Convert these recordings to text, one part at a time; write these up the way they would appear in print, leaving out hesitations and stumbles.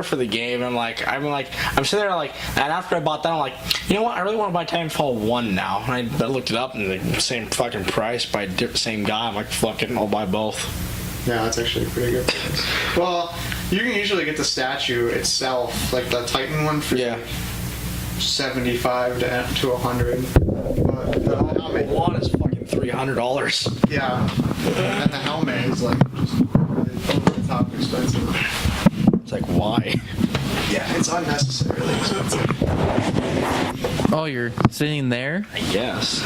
for the game. I'm sitting there like, and after I bought that, I'm like, you know what? I really want to buy Titanfall 1 now. And I looked it up, and the same fucking price by same guy. I'm like, fuck it, I'll buy both. Yeah, that's actually pretty good. Well, you can usually get the statue itself, like the Titan one, for 75 to 100. But the helmet one is fucking $300. Yeah, and the helmet is like just over the top expensive. It's like, why? Yeah, it's unnecessarily expensive. Oh, you're sitting there? I guess.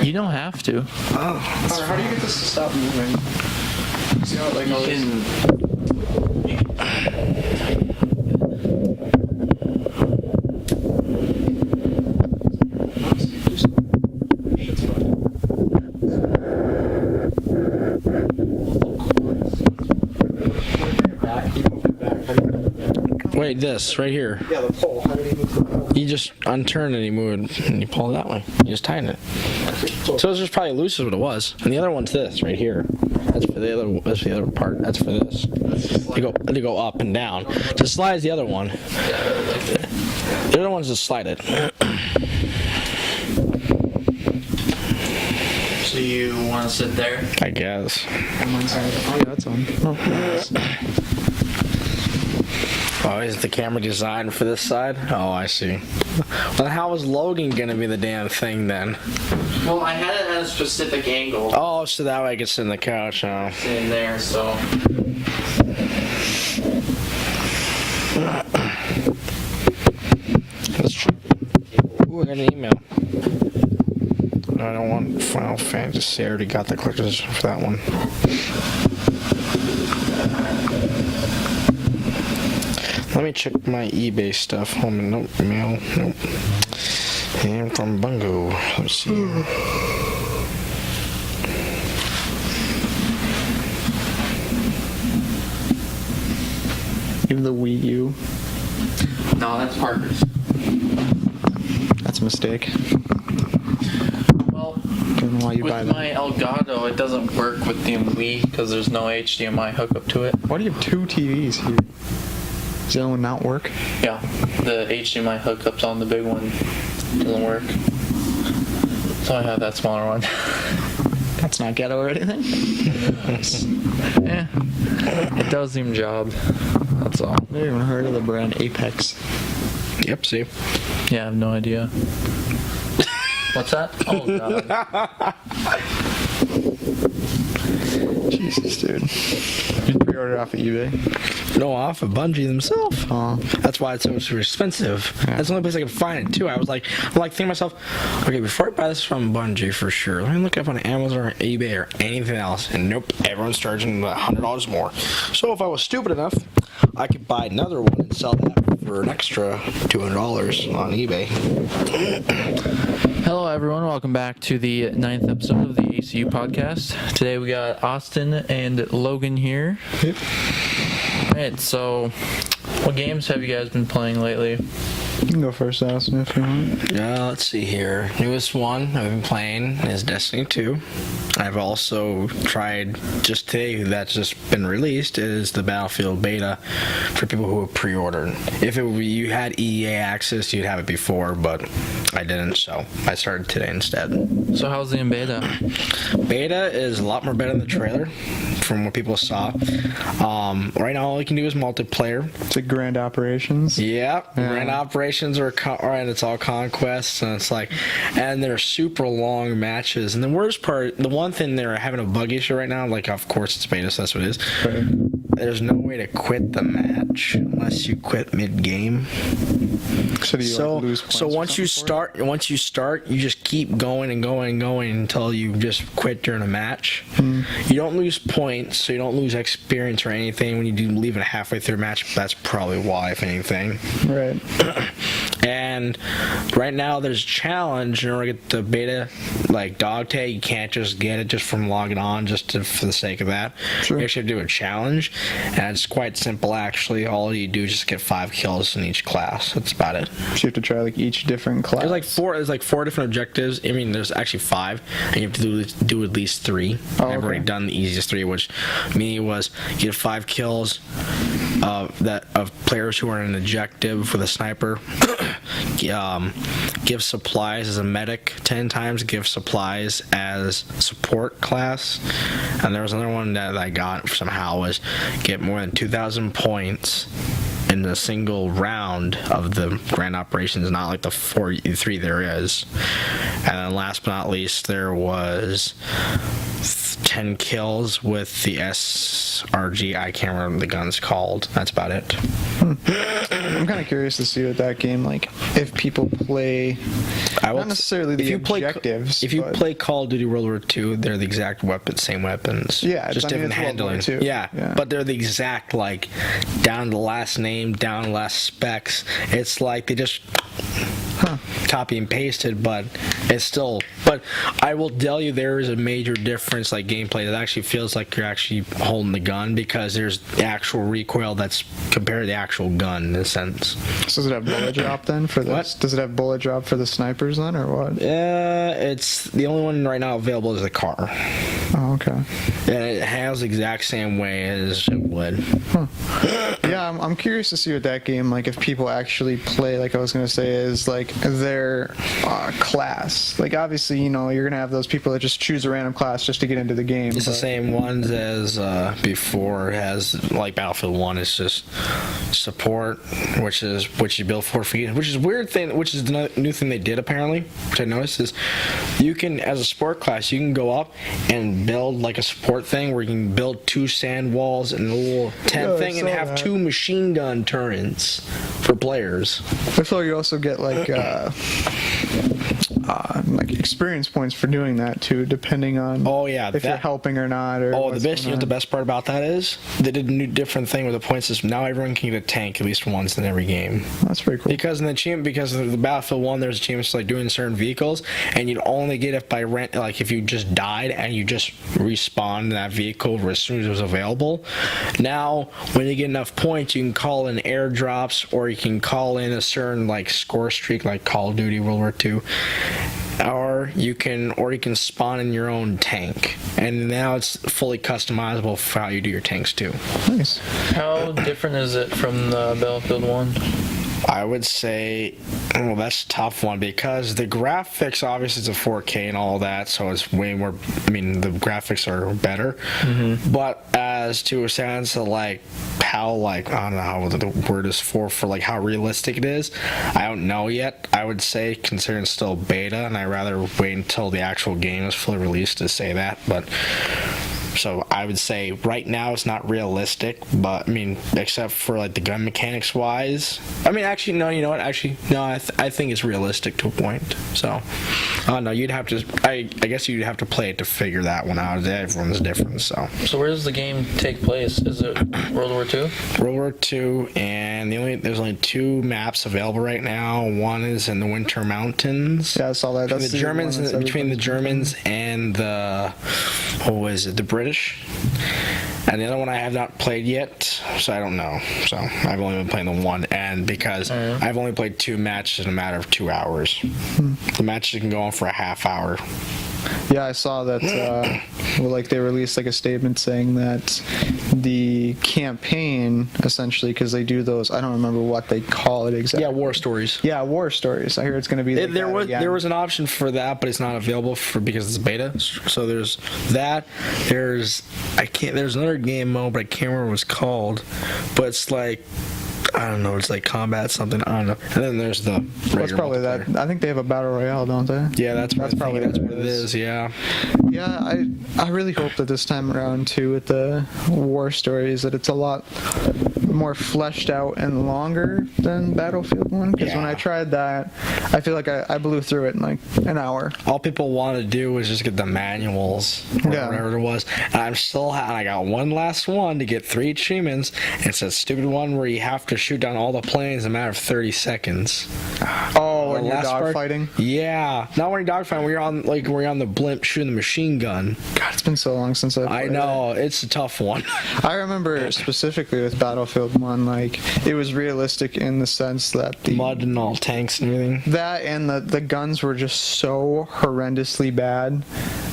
You don't have to. Oh. How do you get this to stop moving? See how it like goes? Wait, this right here. Yeah, the pole. How do you move the pole? You just unturn it and you move it and you pull it that way. You just tighten it. So it's just probably loose is what it was. And the other one's this right here. That's for the other. That's for the other part. That's for this. They go up and down. To slide is the other one. The other one's just slide it. So you want to sit there? I guess. Oh yeah, that's on. Oh, is the camera designed for this side? Oh, I see. Well, how is Logan gonna be the damn thing then? Well, I had it at a specific angle. Oh, so that way I can sit on the couch now. Sitting there, so. Ooh, I got an email. No, I don't want Final Fantasy. I already got the collector's edition for that one. Let me check my eBay stuff. Hold on, nope, mail, nope. And from Bungo. Let's see. Give the Wii U. No, that's Parker's. That's a mistake. Well, Don't know why you buy with that. my Elgato, it doesn't work with the Wii because there's no HDMI hookup to it. Why do you have two TVs here? Does the other one not work? Yeah, the HDMI hookup's on the big one. Doesn't work. So I have that smaller one. That's not ghetto or anything. Yeah, it does the job. That's all. I've never even heard of the brand Apex. Yep, see. Yeah, I have no idea. What's that? Oh god. Jesus, dude. You pre-order off of eBay? No, off of Bungie themselves. Oh. That's why it's so super expensive. Yeah. That's the only place I can find it too. I'm like thinking to myself, okay, before I buy this from Bungie for sure, let me look up on Amazon or eBay or anything else. And nope, everyone's charging $100 more. So if I was stupid enough, I could buy another one and sell that for an extra $200 on eBay. Hello everyone, welcome back to the 9th episode of the ACU podcast. Today we got Austin and Logan here. Yep. Alright, so what games have you guys been playing lately? You can go first, Austin, if you want. Let's see here. Newest one I've been playing is Destiny 2. I've also tried just today, that's just been released, is the Battlefield beta for people who have pre-ordered. If you had EA access, you'd have it before, but I didn't, so I started today instead. So how's the beta? Beta is a lot more better than the trailer, from what people saw. Right now, all you can do is multiplayer. It's like Grand Operations. Yep, grand operations are and it's all conquests, and it's like, and they're super long matches. And the worst part, the one thing they're having a bug issue right now, like of course it's beta, so that's what it is. Right. There's no way to quit the match unless you quit mid-game. So do you like, lose points So or once you start, you just keep going and going and going until you just quit during a match. You don't lose points, so you don't lose experience or anything when you do leave it halfway through a match. That's probably why, if anything. Right. And right now there's a challenge in order to get the beta like dog tag. You can't just get it just from logging on for the sake of that. Sure. You actually have to do a challenge, and it's quite simple actually. All you do is just get 5 kills in each class. That's about it. So you have to try like each different class. There's like 4 different objectives. I mean, there's actually 5, and you have to do at least 3. Oh, I've already okay. done the easiest 3, which me was get 5 kills of players who are in an objective with a sniper. Give supplies as a medic 10 times. Give supplies as support class. And there was another one that I got somehow was get more than 2,000 points in a single round of the grand operations, not like the 3 there is. And then last but not least, there was 10 kills with the SRG. I can't remember what the gun's called. That's about it. I'm kind of curious to see what that game, like, if people play, not necessarily the objectives. If you play Call of Duty World War II, they're the exact same weapons. Yeah, just different handling. Yeah, but they're the exact, like, down to the last name, down to the last specs. It's like they just copy and pasted, but it's still. But I will tell you, there is a major difference, like gameplay. It actually feels like you're actually holding the gun because there's the actual recoil that's compared to the actual gun in a sense. So does it have bullet drop then for this? What? Does it have bullet drop for the snipers then, or what? It's the only one right now available is the car. Oh, okay. And it has the exact same way as it would. Yeah, I'm curious to see what that game, like, if people actually play, like I was going to say, is like their class. Like, obviously, you know, you're going to have those people that just choose a random class just to get into the game. It's the same ones as before. It has, like Battlefield 1, it's just support, which you build for free, which is a weird thing, which is the new thing they did apparently, which I noticed is you can, as a support class, you can go up and build like a support thing where you can build 2 sand walls and a little tent thing and have 2 machine gun turrets for players. I feel like you also get like experience points for doing that too, depending on if you're helping or not. Or the best part about that is they did a new different thing with the point system. Now everyone can get a tank at least once in every game. That's pretty cool. Because of the Battlefield 1, there's achievements like doing certain vehicles, and you'd only get it by rent. Like if you just died and you just respawned in that vehicle as soon as it was available. Now, when you get enough points, you can call in airdrops, or you can call in a certain like score streak, like Call of Duty World War II. Or you can spawn in your own tank, and now it's fully customizable for how you do your tanks too. Nice. How different is it from the Battlefield 1? I would say, well, that's a tough one because the graphics, obviously, it's a 4K and all that, so it's way more. I mean, the graphics are better. Mm-hmm. But as to a sense of like how, like, I don't know how the word is for like how realistic it is, I don't know yet. I would say, considering it's still beta, and I'd rather wait until the actual game is fully released to say that. But so I would say right now it's not realistic, but I mean, except for like the gun mechanics wise. I mean, actually, no, you know what? Actually, no, I think it's realistic to a point. So, no, you'd have to. I guess you'd have to play it to figure that one out. Everyone's different, so. So where does the game take place? Is it World War II? World War II, and there's only 2 maps available right now. One is in the Winter Mountains. Yeah, I saw that. That's between the Germans and the British. And the other one I have not played yet, so I don't know. So I've only been playing the one, and because I've only played 2 matches in a matter of 2 hours. The matches can go on for a half hour. Yeah, I saw that. Like they released like a statement saying that the campaign, essentially, because they do those. I don't remember what they call it exactly. Yeah, war stories. Yeah, war stories. I hear it's going to be. Like there was an option for that, but it's not available because it's beta. So there's that. There's another game mode, but I can't remember what it's called. But it's like, I don't know, it's like combat something, I don't know. And then there's the That's probably that. I think they have a battle royale, don't they? Yeah, that's probably what it is, yeah. Yeah, I really hope that this time around too with the war stories that it's a lot more fleshed out and longer than Battlefield 1. Because when I tried that, I feel like I blew through it in like an hour. All people want to do is just get the manuals or whatever it was. And I'm still, I got one last one to get 3 achievements. And it's a stupid one where you have to shoot down all the planes in a matter of 30 seconds. Oh, when you're last part? dogfighting? Yeah, not when you're dogfighting. When you're on the blimp shooting the machine gun. God, it's been so long since I played I know it's a tough one. I remember specifically with Battlefield 1, like, it was realistic in the sense that the Mud and all tanks and everything. that and the guns were just so horrendously bad.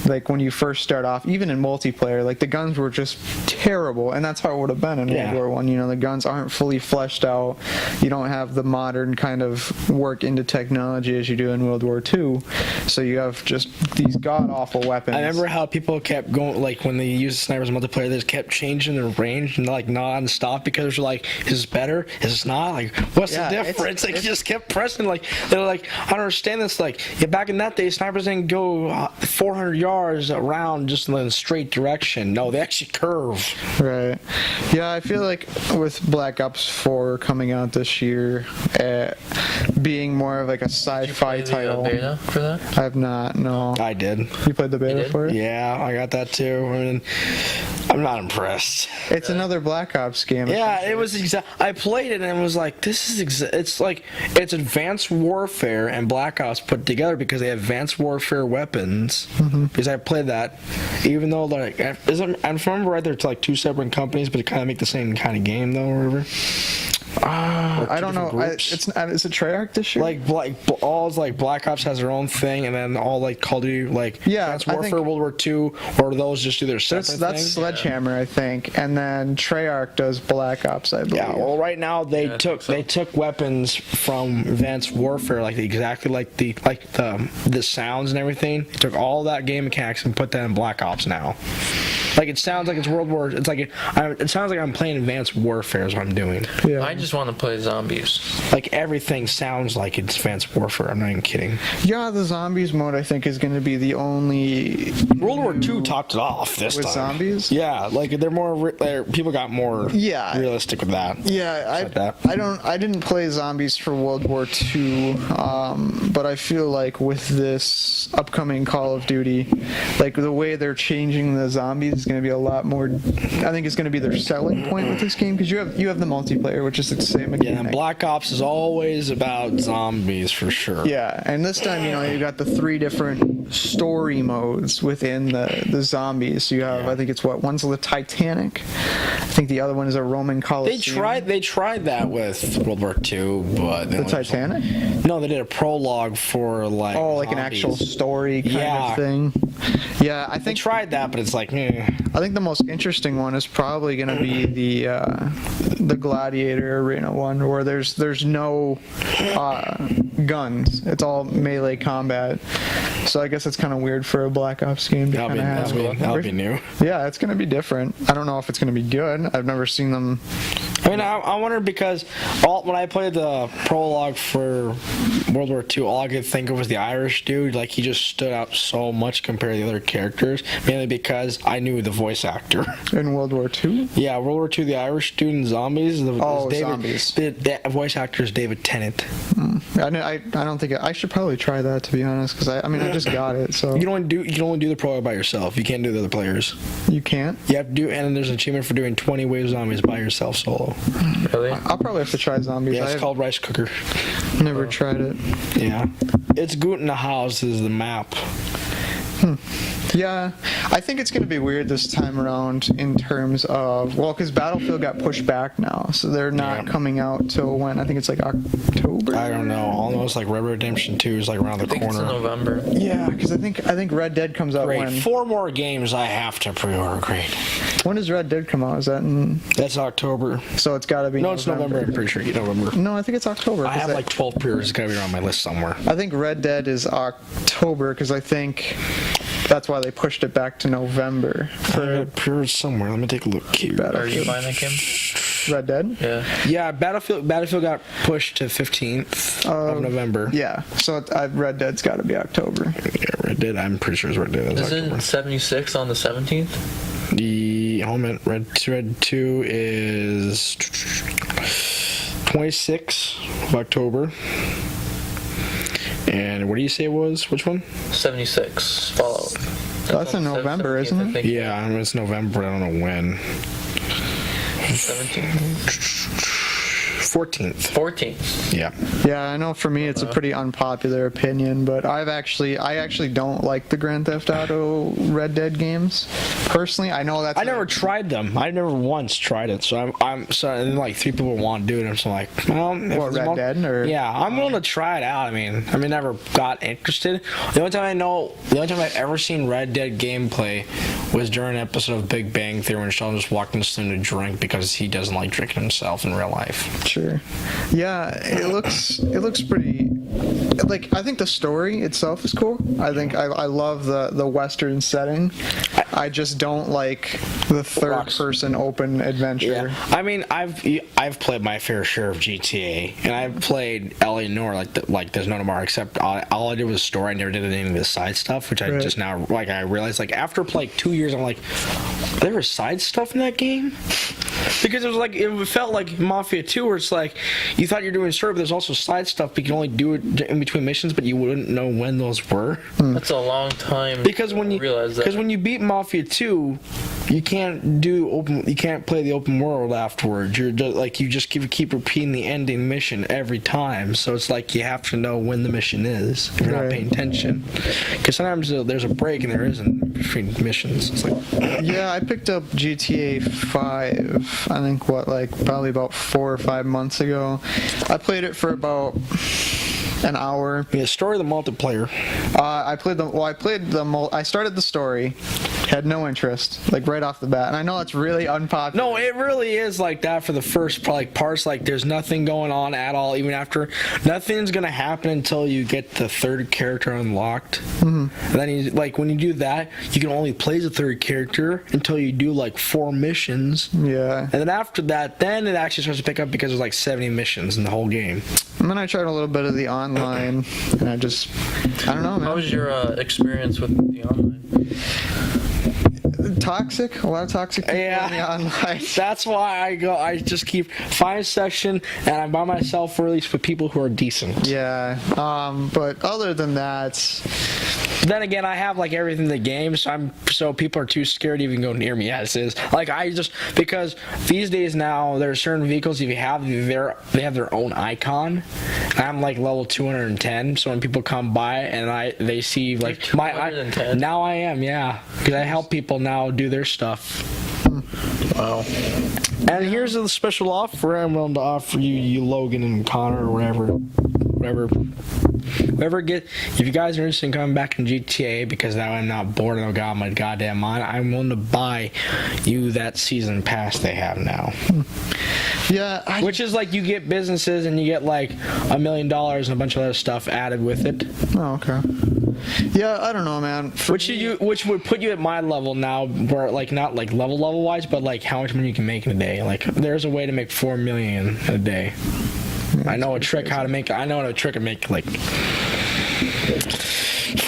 Like, when you first start off, even in multiplayer, like, the guns were just terrible, and that's how it would have been in World War One. You know, the guns aren't fully fleshed out. You don't have the modern kind of work into technology as you do in World War Two. So you have just these god-awful weapons. I remember how people kept going, like, when they used snipers in multiplayer, they just kept changing their range and, like, non-stop because they're like, is this better? Is this not? Like, what's the difference? Like, you just kept pressing, like, they're like, I don't understand this. Like, back in that day, snipers didn't go 400 yards around just in a straight direction. No, they actually curve. Right. Yeah, I feel like with Black Ops 4 coming out this year, being more of like a sci-fi title. Did you play the beta for that? I have not, no. I did. You played the beta for it? Yeah, I got that too. I mean, I'm not impressed. It's another Black Ops game. Yeah, it was I played it and it was like, this is it's like it's Advanced Warfare and Black Ops put together because they have Advanced Warfare weapons. Because I played that, even though like I remember right there, it's like 2 separate companies, but it kind of make the same kind of game though, or whatever. I don't know. Is it Treyarch this year? All like Black Ops has their own thing, and then all like Call of Duty, like Advanced Warfare, World War II, or those just do their separate that's things? Sledgehammer, I think, and then Treyarch does Black Ops, I believe. Yeah, well, right now they took weapons from Advanced Warfare, like exactly like the sounds and everything. They took all that game mechanics and put that in Black Ops now. Like it sounds like it's World War. It's like it sounds like I'm playing Advanced Warfare is what I'm doing. Yeah. I just want to play zombies. Like everything sounds like it's Advanced Warfare. I'm not even kidding. Yeah, the zombies mode I think is going to be the only. World War II topped it off this with time. Zombies. Yeah, like they're more. People got more. Realistic with that. Yeah, I didn't play zombies for World War II, but I feel like with this upcoming Call of Duty, like the way they're changing the zombies is going to be a lot more. I think it's going to be their selling point with this game because you have the multiplayer, which is the same mechanic. Yeah, and Black Ops is always about zombies for sure. Yeah, and this time you got the 3 different story modes within the zombies. So you have I think it's one's the Titanic. I think the other one is a Roman Colosseum. They tried that with World War II, but the Titanic? No, they did a prologue for like like an actual story kind of thing. Yeah, I think they tried that, but it's like I think the most interesting one is probably going to be the Gladiator Arena one, where there's no guns. It's all melee combat. So I guess it's kind of weird for a Black Ops game to kind of have. That'll be new. Yeah, it's going to be different. I don't know if it's going to be good. I've never seen them. I mean, I wonder because when I played the prologue for World War II, all I could think of was the Irish dude. Like, he just stood out so much compared to the other characters, mainly because I knew the voice actor. In World War II? Yeah, World War II, the Irish dude in Zombies. Zombies. The voice actor is David Tennant. I don't think I should probably try that, to be honest, because I just got it. So you can only do the prologue by yourself. You can't do the other players. You can't. You have to do, and then there's an achievement for doing 20 waves zombies by yourself solo. Really? I'll probably have to try zombies. Yeah, it's called Rice Cooker. Never tried it. Yeah, it's Guten House is the map. Yeah, I think it's going to be weird this time around in terms of, because Battlefield got pushed back now, so they're not coming out till when? I think it's like October? I don't know. All I know is like Red Dead Redemption 2 is like around the corner. It's in November. Yeah, because I think Red Dead comes out when? 4 more games I have to pre-order. Great. When does Red Dead come out? Is that in? That's October. So it's got to be. No, it's November. I'm pretty sure. November. No, I think it's October. I have like 12 pre-orders. It's got to be on my list somewhere. I think Red Dead is October because I think that's why they pushed it back to November. For pre-orders somewhere. Let me take a look here. Are you buying that, Kim? Red Dead? Yeah. Yeah, Battlefield got pushed to 15th of November. Yeah, so Red Dead's got to be October. Yeah, Red Dead. I'm pretty sure it's Red Dead. Isn't 76 on the 17th? The Red 2 is 26th of October. And what do you say it was? Which one? 76 Fallout. That's in November, isn't it? I think. Yeah, I mean, it's November. I don't know when. 17th. 14th. 14th. Yeah. Yeah, I know for me it's a pretty unpopular opinion, but I actually don't like the Grand Theft Auto Red Dead games. Personally, I know that's I never tried them. I never once tried it. So I'm so and like 3 people want to do it. I'm so like, well, if What, it's Red one- Dead, or- Yeah, I'm willing to try it out. I mean, never got interested. The only time I've ever seen Red Dead gameplay was during an episode of Big Bang Theory when Sheldon just walked into the to drink because he doesn't like drinking himself in real life. Sure. Yeah, it looks pretty. Like, I think the story itself is cool. I think I love the Western setting. I just don't like the third-person open adventure. Yeah, I mean, I've played my fair share of GTA, and I've played LA Noire like there's no tomorrow. Except all I did was story. I never did any of the side stuff, which I Right. just now I realized after like 2 years, I'm like, there was side stuff in that game, because it felt like Mafia 2, where it's like you thought you're doing story, but there's also side stuff. But you can only do it in between missions, but you wouldn't know when those were. That's a long time. Because when you beat Mafia 2, you can't play the open world afterwards. You're just, you just keep repeating the ending mission every time. So it's like you have to know when the mission is if you're not Right. paying attention. Because sometimes there's a break and there isn't between missions. It's like, Yeah, I picked up GTA 5, I think, probably about 4 or 5 months ago. I played it for about an hour. yeah, story of the multiplayer. I started the story, had no interest, right off the bat. And I know that's really unpopular. No, it really is like that for the first parts. Like there's nothing going on at all. Even after, nothing's gonna happen until you get the third character unlocked. Mm-hmm. And then when you do that, you can only play as a third character until you do 4 missions. Yeah. And then after that, then it actually starts to pick up because there's 70 missions in the whole game. And then I tried a little bit of the online, and I don't know, man. How was your experience with the online? Toxic? A lot of toxic people Yeah. in the online. That's why I just keep find section and I'm by myself, or at least with people who are decent. Yeah, but other than that, Then again, I have everything in the game, so people are too scared to even go near me as is. Because these days now there are certain vehicles, if you have they have their own icon. I'm level 210, so when people come by and they see my 210? now I am, yeah, because I help people now do their stuff. Wow. And here's a special offer I'm willing to offer you Logan and Connor, or whoever if you guys are interested in coming back in GTA, because now I'm not bored and I've got my goddamn mind, I'm willing to buy you that season pass they have now. yeah, Which is you get businesses and you get $1 million and a bunch of other stuff added with it. Oh, okay. Yeah, I don't know, man. Which would put you at my level now, where not level wise, but how much money you can make in a day. There's a way to make $4 million a day. I know a trick how to make. I know a trick to make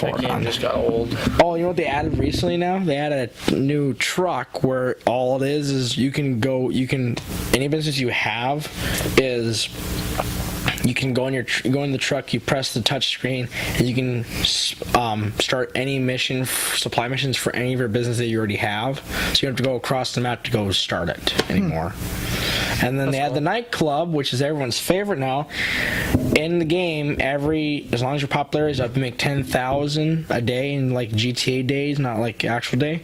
That game just got old. Oh, you know what they added recently now? They added a new truck where all it is you can any business you have is you can go in the truck, you press the touch screen, and you can start any supply missions for any of your business that you already have. So you don't have to go across the map to go start it anymore. And then they had the nightclub, which is everyone's favorite now. In the game, as long as your popularity is up, you make 10,000 a day in GTA days, not actual day.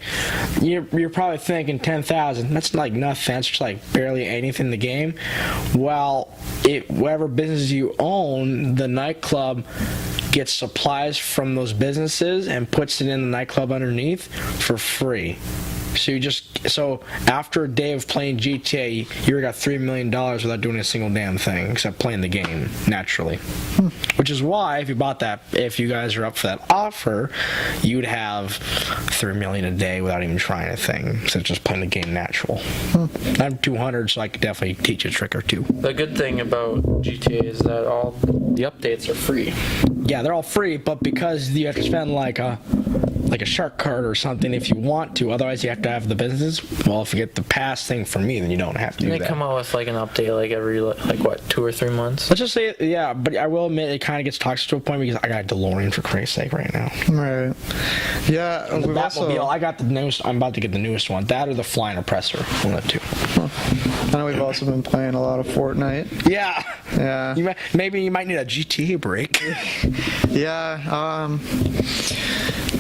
You're probably thinking 10,000. That's nothing. That's just barely anything in the game. Well, whatever business you own, the nightclub gets supplies from those businesses and puts it in the nightclub underneath for free. So after a day of playing GTA, you got $3 million without doing a single damn thing except playing the game naturally. Which is why if you guys are up for that offer, you'd have $3 million a day without even trying a thing, instead of just playing the game natural. I'm 200, so I could definitely teach a trick or two. The good thing about GTA is that all the updates are free. Yeah, they're all free, but because you have to spend like a shark card or something if you want to. Otherwise, you have to have the business. Well, if you get the pass thing from me, then you don't have to do They that. come out with like an update like every like what 2 or 3 months. Let's just say, yeah, but I will admit it kind of gets toxic to a point because I got a DeLorean for Christ's sake right now. Right. Yeah. And the We've Batmobile, also, I got the newest. I'm about to get the newest one. That or the flying oppressor. One of the two. I know we've also been playing a lot of Fortnite. Yeah. Yeah. Maybe you might need a GTA break. Yeah.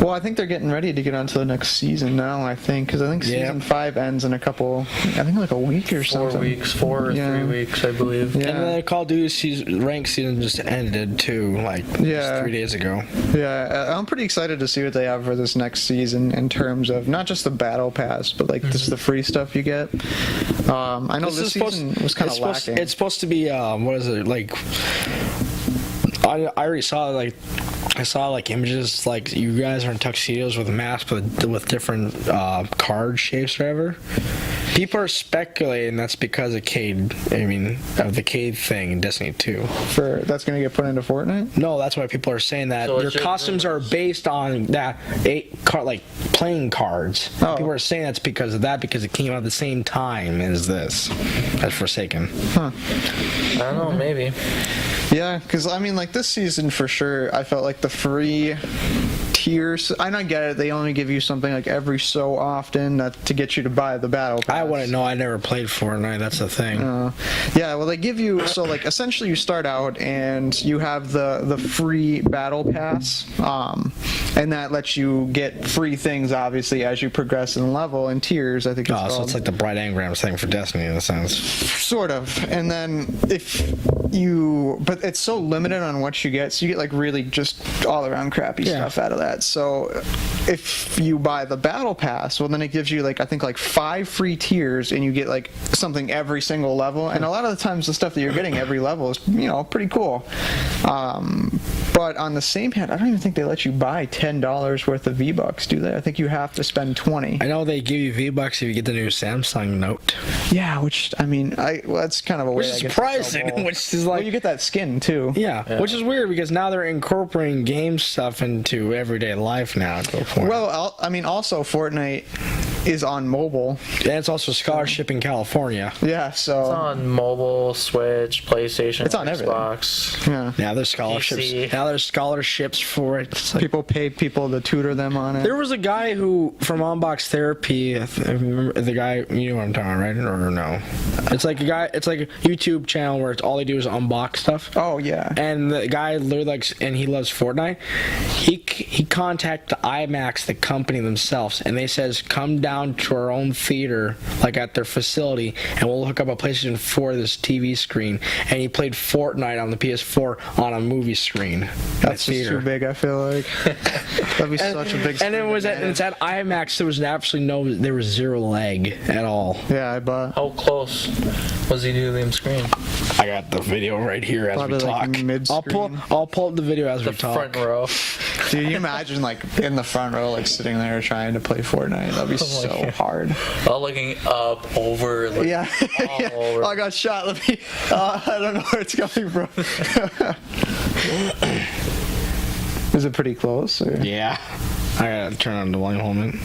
Well, I think they're getting ready to get on to the next season now, I think, because I think season 5 ends in a couple, I think like a week or 4 something. weeks, 4 or 3 weeks, I believe. Yeah. And the Call of Duty ranked season just ended too, like just 3 days ago. Yeah, I'm pretty excited to see what they have for this next season in terms of not just the battle pass, but like just the free stuff you get. I know this season was kind of lacking. It's supposed to be what is it like? I already saw I saw like images like you guys are in tuxedos with masks with different card shapes or whatever. People are speculating that's because of Cade. I mean, of the Cade thing in Destiny 2. For that's gonna get put into Fortnite. No, that's why people are saying that So their it's just costumes are rumors. based on that like playing cards. Oh. People are saying that's because of that because it came out at the same time as this, as Forsaken. I don't know, maybe. Yeah, because I mean, like this season for sure, I felt like the free tiers. I don't get it. They only give you something like every so often to get you to buy the battle pass. I wouldn't know. I never played Fortnite. That's the thing. Yeah, well, they give you like essentially you start out and you have the free battle pass, and that lets you get free things obviously as you progress in level and tiers. I think it's Oh, so called. it's like the Bright Engrams thing for Destiny in a sense. Sort of. And then but it's so limited on what you get, so you get like really just all around crappy stuff out of that. So if you buy the battle pass, well then it gives you like I think like 5 free tiers and you get like something every single level, and a lot of the times the stuff that you're getting every level is pretty cool. But on the same hand, I don't even think they let you buy $10 worth of V-Bucks, do they? I think you have to spend 20. I know they give you V-Bucks if you get the new Samsung Note. Yeah, which I mean, that's kind of a way. Which I is guess, to surprising, sell more. which is like- well, you get that skin too. Yeah, which is weird because now they're incorporating game stuff into everyday life now to a point. Well, I mean, also Fortnite is on mobile. And it's also scholarship in California. Yeah, It's so on mobile, Switch, PlayStation, It's on Xbox. yeah, Now there's scholarships. PC. Now there's scholarships for it. It's like- people pay people to tutor them on it. there was a guy who from Unbox Therapy. I remember the guy. You know what I'm talking about, right? Or no? It's like a guy. It's like a YouTube channel where it's all they do is unbox stuff. Oh yeah. And the guy literally likes, and he loves Fortnite. He contacted IMAX, the company themselves, and they says come down to our own theater, like at their facility, and we'll hook up a PlayStation 4 this TV screen. And he played Fortnite on the PS4 on a movie screen. That's just too big. I feel like that'd be such a big. And it was it's at IMAX. There was absolutely there was zero lag at all. Yeah, I bought. How close was he to the screen? I got the video right here as Probably we like talk. mid-screen. I'll pull up the video as The we talk. front row. Dude, you imagine like in the front row, like sitting there trying to play Fortnite? That'd be so God. hard. All looking up, over, like, Yeah. all Yeah. over. Oh, I got shot. Let me. I don't know where it's coming from. Is it pretty close? Or? Yeah, I gotta turn on the volume moment.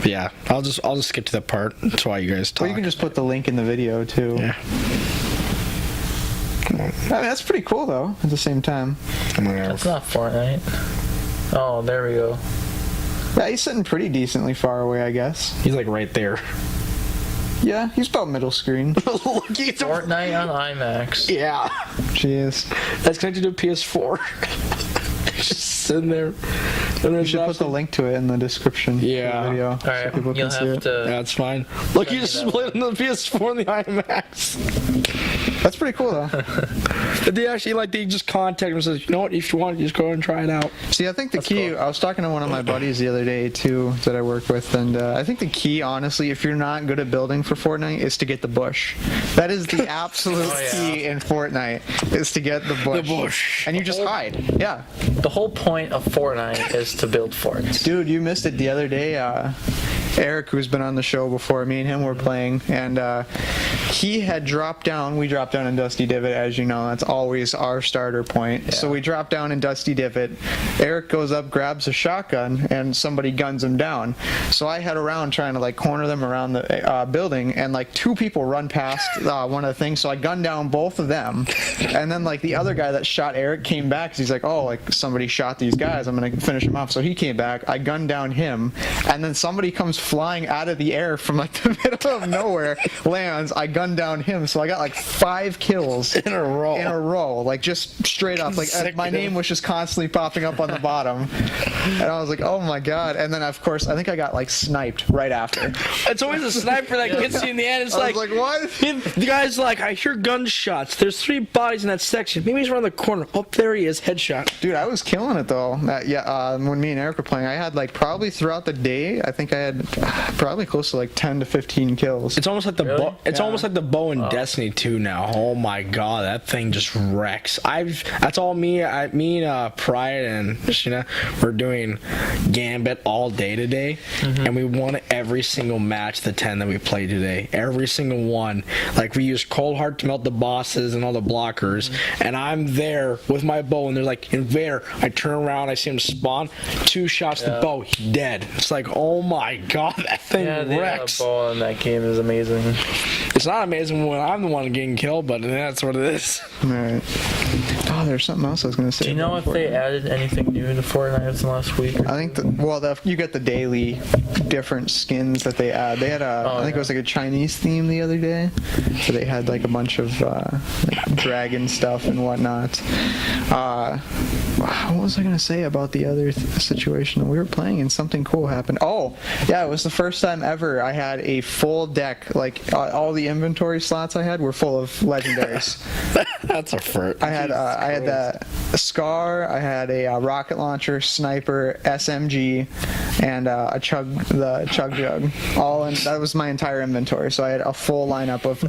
Yeah, I'll just skip to that part. That's why you guys talk. Well, you can just put the link in the video too. Yeah. Come on. I mean, that's pretty cool though. At the same time. I'm gonna. That's not Fortnite. Oh, there we go. Yeah, he's sitting pretty decently far away, I guess. He's like right there. Yeah, he's about middle screen. Look, he's Fortnite on IMAX. Yeah, Jeez. that's connected to a PS4. Just sitting there. You should put the link to it in the description. of the Yeah. video, All right, so people you'll can see have it. to. That's fine. Look, Send you me just that split in the PS4 and the IMAX. That's pretty cool though. But they actually they just contact him and says, you know what, if you want, just go and try it out. See, I think the That's key. cool. I was talking to one of my buddies the other day too that I work with, and I think the key, honestly, if you're not good at building for Fortnite, is to get the bush. That is the absolute Oh, yeah. key in Fortnite, is to get the bush. The bush. And you just hide. Yeah. The whole point of Fortnite is to build forts. Dude, you missed it the other day. Eric, who's been on the show before. Me and him were playing, and he had dropped down. We dropped down in Dusty Divot, as you know. That's always our starter point. Yeah. So we dropped down in Dusty Divot. Eric goes up, grabs a shotgun, and somebody guns him down. So I head around trying to like corner them around the building, and like two people run past one of the things. So I gunned down both of them, and then like the other guy that shot Eric came back because he's like, oh, like somebody shot these guys. I'm gonna finish him off. So he came back. I gunned down him, and then somebody comes flying out of the air from like the middle of nowhere, lands. I gunned down him. So I got like 5 kills in a row, like just straight up. Like my name was just constantly popping up on the bottom, and I was like, oh my god. And then of course I think I got like sniped right after. It's always a sniper that gets you in the end. It's I was like, what? The guy's like, I hear gunshots. There's 3 bodies in that section. Maybe he's around the corner. Oh, there he is. Headshot. Dude, I was killing it though. When me and Eric were playing, I had like probably throughout the day, I think I had probably close to like 10 to 15 kills. It's almost like the bow. It's almost like the bow in Destiny 2 now. Oh my god, that thing just wrecks. That's all me and Pride and Sheena were doing Gambit all day today, and we won every single match, the 10 that we played today. Every single one. Like we used Cold Heart to melt the bosses and all the blockers, and I'm there with my bow, and they're like in there. I turn around, I see him spawn, 2 shots to the bow, he's dead. It's like, oh my god, that thing wrecks. The bow in that game is amazing. It's not amazing when I'm the one getting killed, but that's what it is. Alright. Oh, there's something else I was gonna say. Do you know if they added anything new to Fortnite in the last week? I think you get the daily different skins that they add. They had I think it was like a Chinese theme the other day, so they had like a bunch of like dragon stuff and whatnot. What was I gonna say about the other situation? We were playing and something cool happened. Oh, yeah, it was the first time ever I had a full deck. Like all the inventory slots I had were full of legendaries. That's a first. I had the Scar. I had a rocket launcher, sniper, SMG, and the chug jug. All in. That was my entire inventory. So I had a full lineup of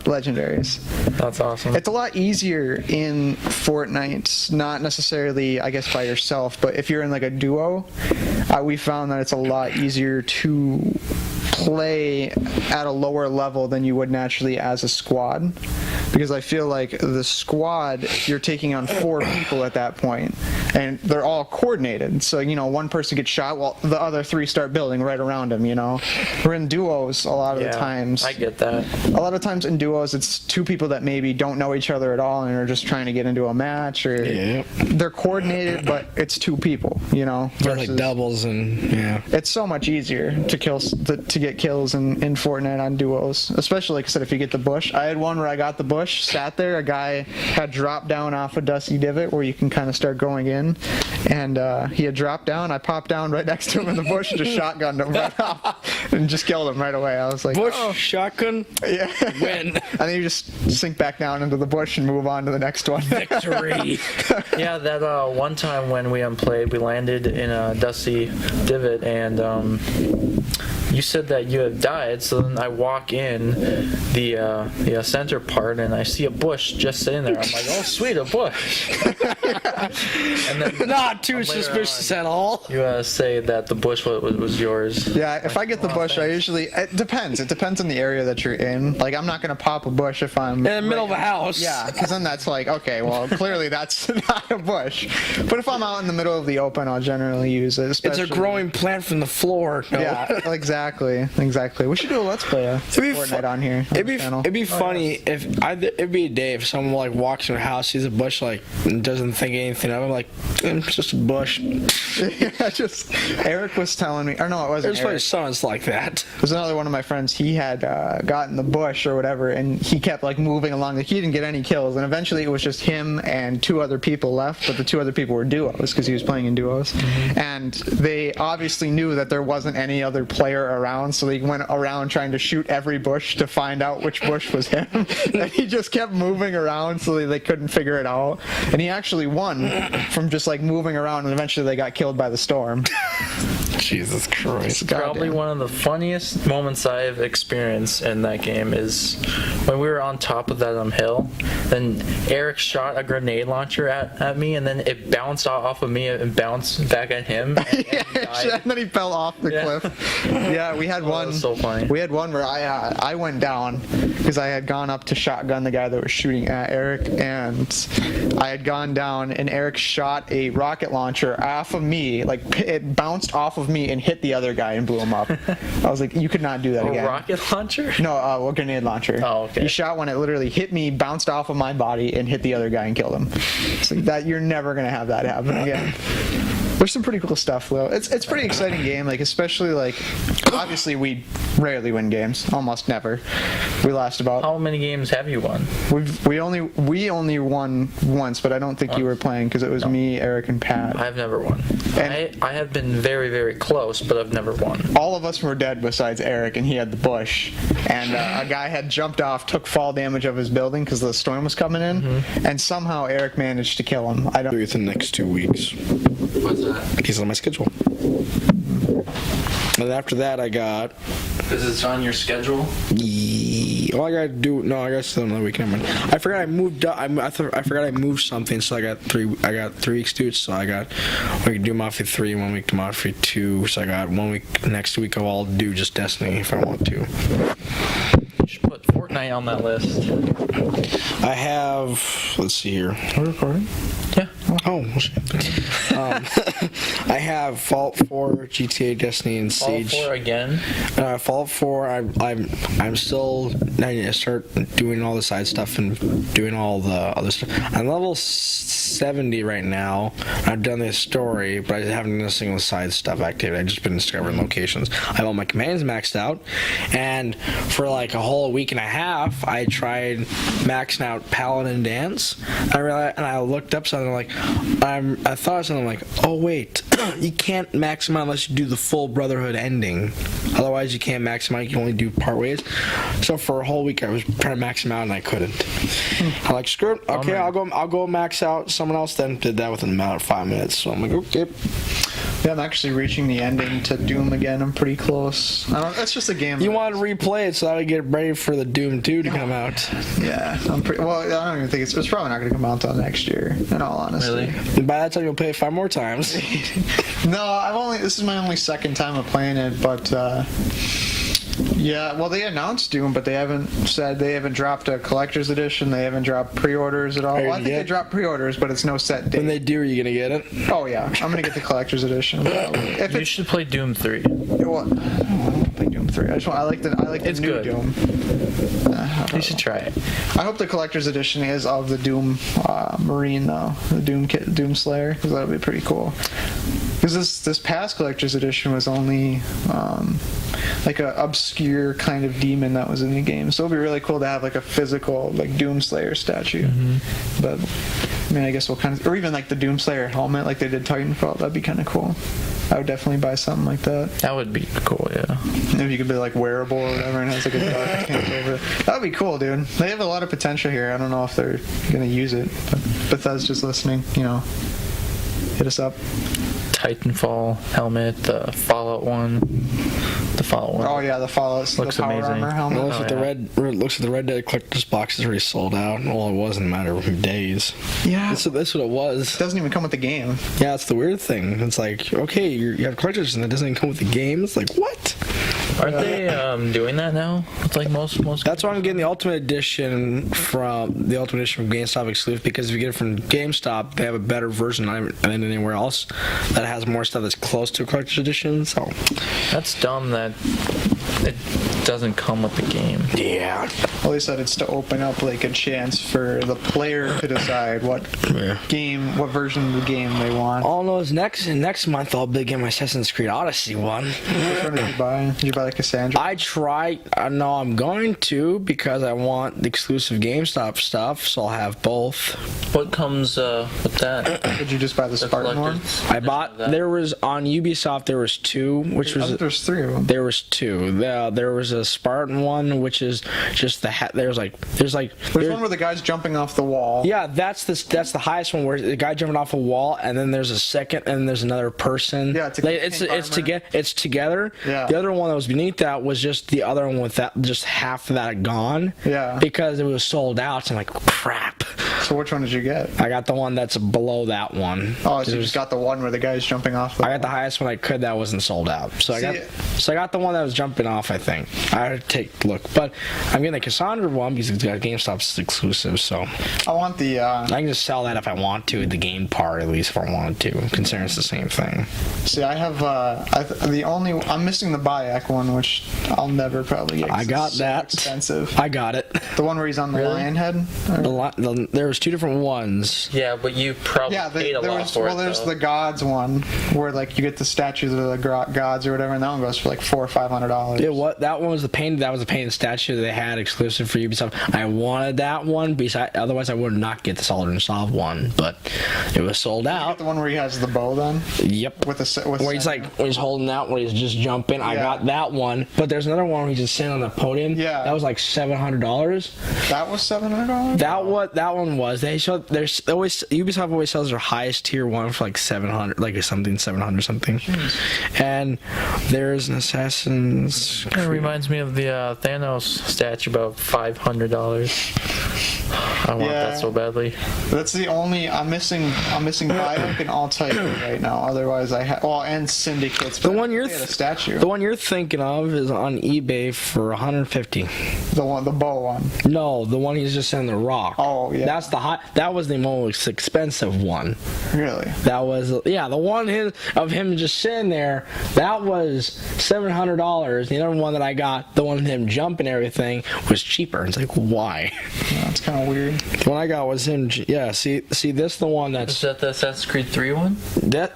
legendaries. That's awesome. It's a lot easier in Fortnite, not necessarily, I guess, by yourself, but if you're in like a duo, we found that it's a lot easier to play at a lower level than you would naturally as a squad, because I feel like the squad, you're taking on 4 people at that point, and they're all coordinated. So, one person gets shot, well, the other 3 start building right around him, We're in duos a lot of the times. I get that. A lot of times in duos, it's 2 people that maybe don't know each other at all and are just trying to get into a match, or they're coordinated, but it's 2 people, They're like doubles, and it's so much easier to get kills in Fortnite on duos, especially like I said, if you get the bush. I had one where I got the bush, sat there, a guy had dropped down off a Dusty Divot where you can kind of start going in, and he had dropped down. I popped down right next to him in the bush and just shotgunned him right off and just killed him right away. I was like, bush shotgun, yeah, win. And then you just sink back down into the bush and move on to the next one. Victory. Yeah, that one time when we played, we landed in a Dusty Divot, and you said that you had died, so then I walk in the center part, and I see a bush just sitting there. I'm like, oh sweet, a bush. And then not too suspicious at all. You say that the bush was yours. Yeah, if I get the bush, I usually, it depends on the area that you're in. Like, I'm not gonna pop a bush if I'm in the middle of a house. Yeah, because then that's like, okay, well, clearly that's not a bush. But if I'm out in the middle of the open, I'll generally use it. It's a growing plant from the floor. No. Yeah, exactly. We should do a let's play of Fortnite on here. It'd be funny if it'd be a day if someone like walks in their house, sees a bush, like, and doesn't think anything of it, like, it's just a bush. Yeah, just Eric was telling me, or no, it wasn't. There's probably sons like that. There's another one of my friends. He had gotten the bush or whatever, and he kept like moving along. Like, he didn't get any kills, and eventually it was just him and 2 other people left. But the 2 other people were duos because he was playing in duos, and they obviously knew that there wasn't any other player around, so they went around trying to shoot every bush to find out which bush was him. And he just kept moving around so they couldn't figure it out. And he actually won from just like moving around, and eventually they got killed by the storm. Jesus Christ. Probably one of the funniest moments I've experienced in that game is when we were on top of that hill. Then Eric shot a grenade launcher at me, and then it bounced off of me and bounced back at him. And he died. And then he fell off the cliff. Yeah, we had one. That was so funny. We had one where I went down because I had gone up to shotgun the guy that was shooting at Eric, and I had gone down, and Eric shot a rocket launcher off of me, like it bounced off of me and hit the other guy and blew him up. I was like, you could not do that again. A rocket launcher? No, a grenade launcher. Oh, okay. He shot one, it literally hit me, bounced off of my body, and hit the other guy and killed him. So that you're never gonna have that happen again. There's some pretty cool stuff though. It's a pretty exciting game, like especially like obviously we rarely win games, almost never. We last about. How many games have you won? We only won once, but I don't think you were playing because it was me, Eric, and Pat. I've never won. And I have been very, very close, but I've never won. all of us were dead besides Eric, and he had the bush. And a guy had jumped off, took fall damage of his building because the storm was coming in, and somehow Eric managed to kill him. I don't. Within the next 2 weeks. What's that? He's on my schedule. And after that, I got. Because it's on your schedule? All I gotta do. No, I got still another week. Never mind. I forgot I moved. I forgot I moved something. So I got 3 weeks due. So I got. We can do Mafia 3, 1 week to Mafia 2. So I got 1 week next week. I'll do just Destiny if I want to. You should put Fortnite on that list. I have. Let's see here. We're recording? Yeah. Oh, well, shit. I have Fallout 4, GTA, Destiny, and Siege. All 4 again? Fallout 4. I'm still. I need to start doing all the side stuff and doing all the other stuff. I'm level 70 right now. I've done this story, but I haven't done a single side stuff activity. I've just been discovering locations. I have all my commands maxed out, and for like a whole week and a half, I tried maxing out Paladin Dance. I looked up something like, I thought of something like, oh wait, you can't max them out unless you do the full Brotherhood ending. Otherwise, you can't max them out. You can only do part ways. So for a whole week, I was trying to max them out and I couldn't. I'm like, screw it. Okay, I'll go max out. Someone else then did that within about 5 minutes. So I'm like, okay. Yeah, I'm actually reaching the ending to Doom again. I'm pretty close. That's just a game. You want to replay it so that I get ready for the Doom 2 to come out. Yeah, I'm pretty. Well, I don't even think it's probably not going to come out until next year. In all honesty. Really? And by that time, you'll play it 5 more times. No, this is my only second time of playing it, but yeah, well, they announced Doom, but they haven't dropped a collector's edition. They haven't dropped pre-orders at all. Well, I think they dropped pre-orders, but it's no set date. When they do, are you gonna get it? Oh yeah, I'm gonna get the collector's edition. You should play Doom 3. I won't play Doom 3. I like the It's new good. Doom. You should try it. I hope the collector's edition is of the Doom Marine though, the Doom Slayer, because that'll be pretty cool. Because this past collector's edition was only like a obscure kind of demon that was in the game, so it'll be really cool to have like a physical like Doom Slayer statue. But I mean, I guess we'll kind of, or even like the Doom Slayer helmet like they did Titanfall. That'd be kind of cool. I would definitely buy something like that. That would be cool, yeah. Maybe you could be like wearable or whatever and has like a dark tint over it. That would be cool, dude. They have a lot of potential here. I don't know if they're gonna use it, but Bethesda's listening, hit us up. Titanfall helmet, the Fallout one. The Fallout one. Oh yeah, the Fallout, Looks the Power amazing. Armor helmet. Looks like the Red Dead collector's box is already sold out. Well, it was in a matter of days. Yeah. That's what it was. It doesn't even come with the game. Yeah, it's the weird thing. It's like, okay, you have collectors and it doesn't come with the game. It's like, what? Aren't they doing that now? It's like most. That's why I'm getting the Ultimate Edition from GameStop exclusive, because if you get it from GameStop, they have a better version than anywhere else that has more stuff that's close to a collector's edition. So That's dumb that it doesn't come with the game. yeah, Well, they said it's to open up like a chance for the player to decide what version of the game they want. all I know is next month I'll be getting my Assassin's Creed Odyssey one. Which one did you buy? Did you buy the Cassandra? No, I'm going to, because I want the exclusive GameStop stuff, so I'll have both. What comes with that? Did you just buy the Spartan one? I bought. There was on Ubisoft. There was 2, which I was thought there's 3 of them. there was 2. There was a Spartan one, which is just the there's There's one where the guy's jumping off the wall. yeah, that's the highest one where the guy jumping off a wall, and then there's a second, and there's another person. Yeah, it's together. Yeah. The other one that was beneath that was just the other one with that just half of that gone. Yeah. Because it was sold out. So I'm like, crap. So which one did you get? I got the one that's below that one. Oh, so you just got the one where the guy's jumping off. I got the highest one I could that wasn't sold out. So I got the one that was jumping off. I think I had to take a look, but I'm getting the Cassandra one because it's got GameStop's exclusive. So I want the. I can just sell that if I want to. The game part, at least if I wanted to, considering it's the same thing. See, I have I'm missing the Bayek one, which I'll never probably get. I got so that. Expensive. I got it. The one where he's on the lion head. There was two different ones. Yeah, but you probably paid a lot for it. There's though. the gods one where like you get the statues of the gods or whatever, and that one goes for like $400 or $500. That one was the painted statue they had exclusive for Ubisoft. I wanted that one otherwise I would not get the Solid and Soft one, but it was sold out. You get the one where he has the bow then? Yep. With where he's holding out, where he's just jumping. I got that one, but there's another one where he's just sitting on the podium. Yeah. That was like $700. That was $700? That one was. Ubisoft always sells their highest tier one for like 700, like something 700 something. Jeez. And there's an Assassin's Creed. It reminds me of the Thanos statue, about $500. I want that so badly. That's the only I'm missing Bionic and Altair right now. Otherwise, and Syndicates. The one you're statue. The one you're thinking of is on eBay for $150. The bow one. No, the one he's just in the rock. Oh yeah. That's that was the most expensive one. Really? That was the one of him just sitting there. That was $700. The other one that I got, the one with him jumping and everything, was cheaper. It's like, why? Yeah, that's kind of weird. The one I got was him. Yeah. See this the one that's. Is that the Assassin's Creed 3 one?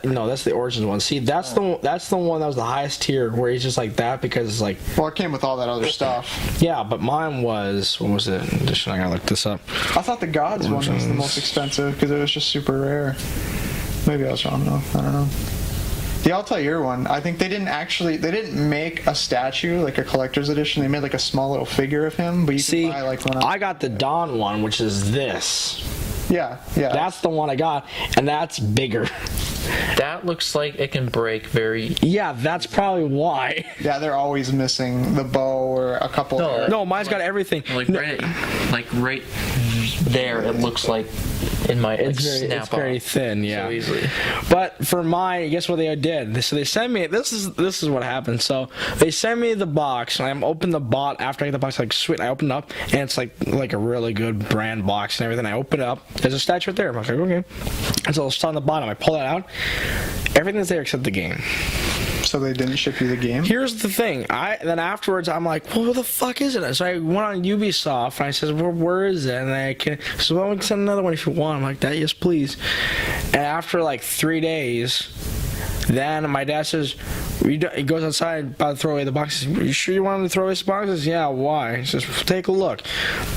No, that's the Origins one. See, that's the one that was the highest tier, where he's just like that because it's like. Well, it came with all that other stuff. Yeah, but mine was, what was it? I gotta look this up. I thought the Gods one was the most expensive because it was just super rare. Maybe I was wrong though. I don't know. The Altair one, I think they didn't make a statue, like a collector's edition. They made like a small little figure of him, but you can buy like one. I got the Dawn one, which is this. Yeah. That's the one I got, and that's bigger. That looks like it can break very. Yeah, that's probably why. Yeah, they're always missing the bow or a couple. No, mine's got everything. Right there, it looks like it might it's very thin, yeah. So easily. But for mine, guess what they did? So they sent me. This is what happened. So they sent me the box, and I'm open the box after I get the box. Like sweet, I open it up, and it's like a really good brand box and everything. I open it up. There's a statue right there. I'm like, okay. And so it's on the bottom. I pull that out. Everything's there except the game. So they didn't ship you the game? Here's the thing. Then afterwards, I'm like, well, what the fuck is it? So I went on Ubisoft, and I said, well, where is it? And I so I can send another one if you want. I'm like, that, yes, please. And after like 3 days, then my dad says, he goes outside about to throw away the boxes. Are you sure you want him to throw away the boxes? Yeah, why? He says, take a look.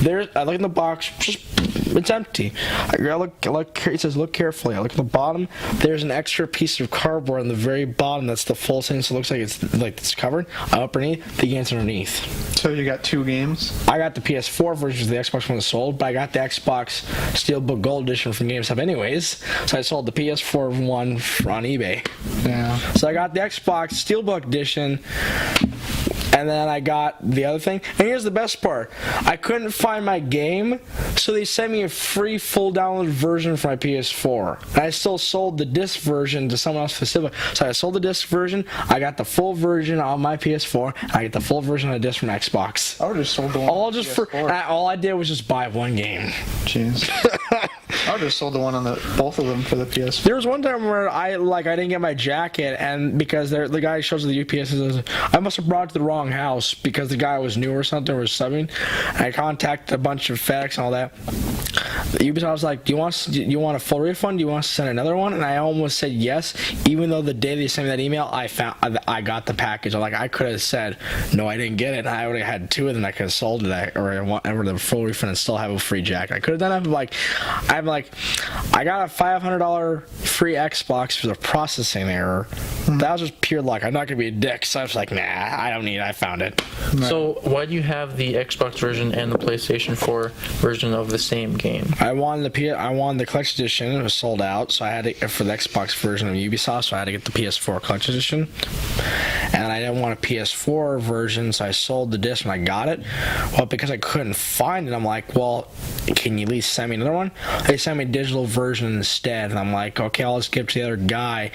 I look in the box, it's empty. He says, look carefully. I look at the bottom. There's an extra piece of cardboard on the very bottom that's the full thing, so it looks like it's covered. I open it, the game's underneath. So you got 2 games? I got the PS4 version of the Xbox one that sold, but I got the Xbox Steelbook Gold Edition from GameStop anyways, so I sold the PS4 one on eBay. Yeah. So I got the Xbox Steelbook Edition, and then I got the other thing. And here's the best part. I couldn't find my game, so they sent me a free full download version for my PS4. And I still sold the disc version to someone else specific. So I sold the disc version, I got the full version on my PS4, and I get the full version on the disc from Xbox. I would have sold the one all I did was just buy one game. Jeez. I would have sold the one on both of them for the PS4. There was one time where I didn't get my jacket, and because the guy shows the UPS and says, I must have brought it to the wrong house because the guy was new or something, or was subbing. I contacted a bunch of FedEx and all that. The UPS was like, do you want a full refund? Do you want us to send another one? And I almost said yes, even though the day they sent me that email, I got the package. I could have said no, I didn't get it. And I already had 2 of them. I could have sold it, or the full refund and still have a free jacket. I could have done it. I'm like like, I got a $500 free Xbox for the processing error. That was just pure luck. I'm not gonna be a dick, so I was like, nah, I don't need it. I found it. So why do you have the Xbox version and the PlayStation 4 version of the same game? I wanted the collection edition. It was sold out, so I had to, for the Xbox version of Ubisoft, so I had to get the PS4 collection edition. And I didn't want a PS4 version, so I sold the disc when I got it. Well, because I couldn't find it, I'm like, well, can you at least send me another one? They sent me a digital version instead, and I'm like, okay, I'll just give it to the other guy.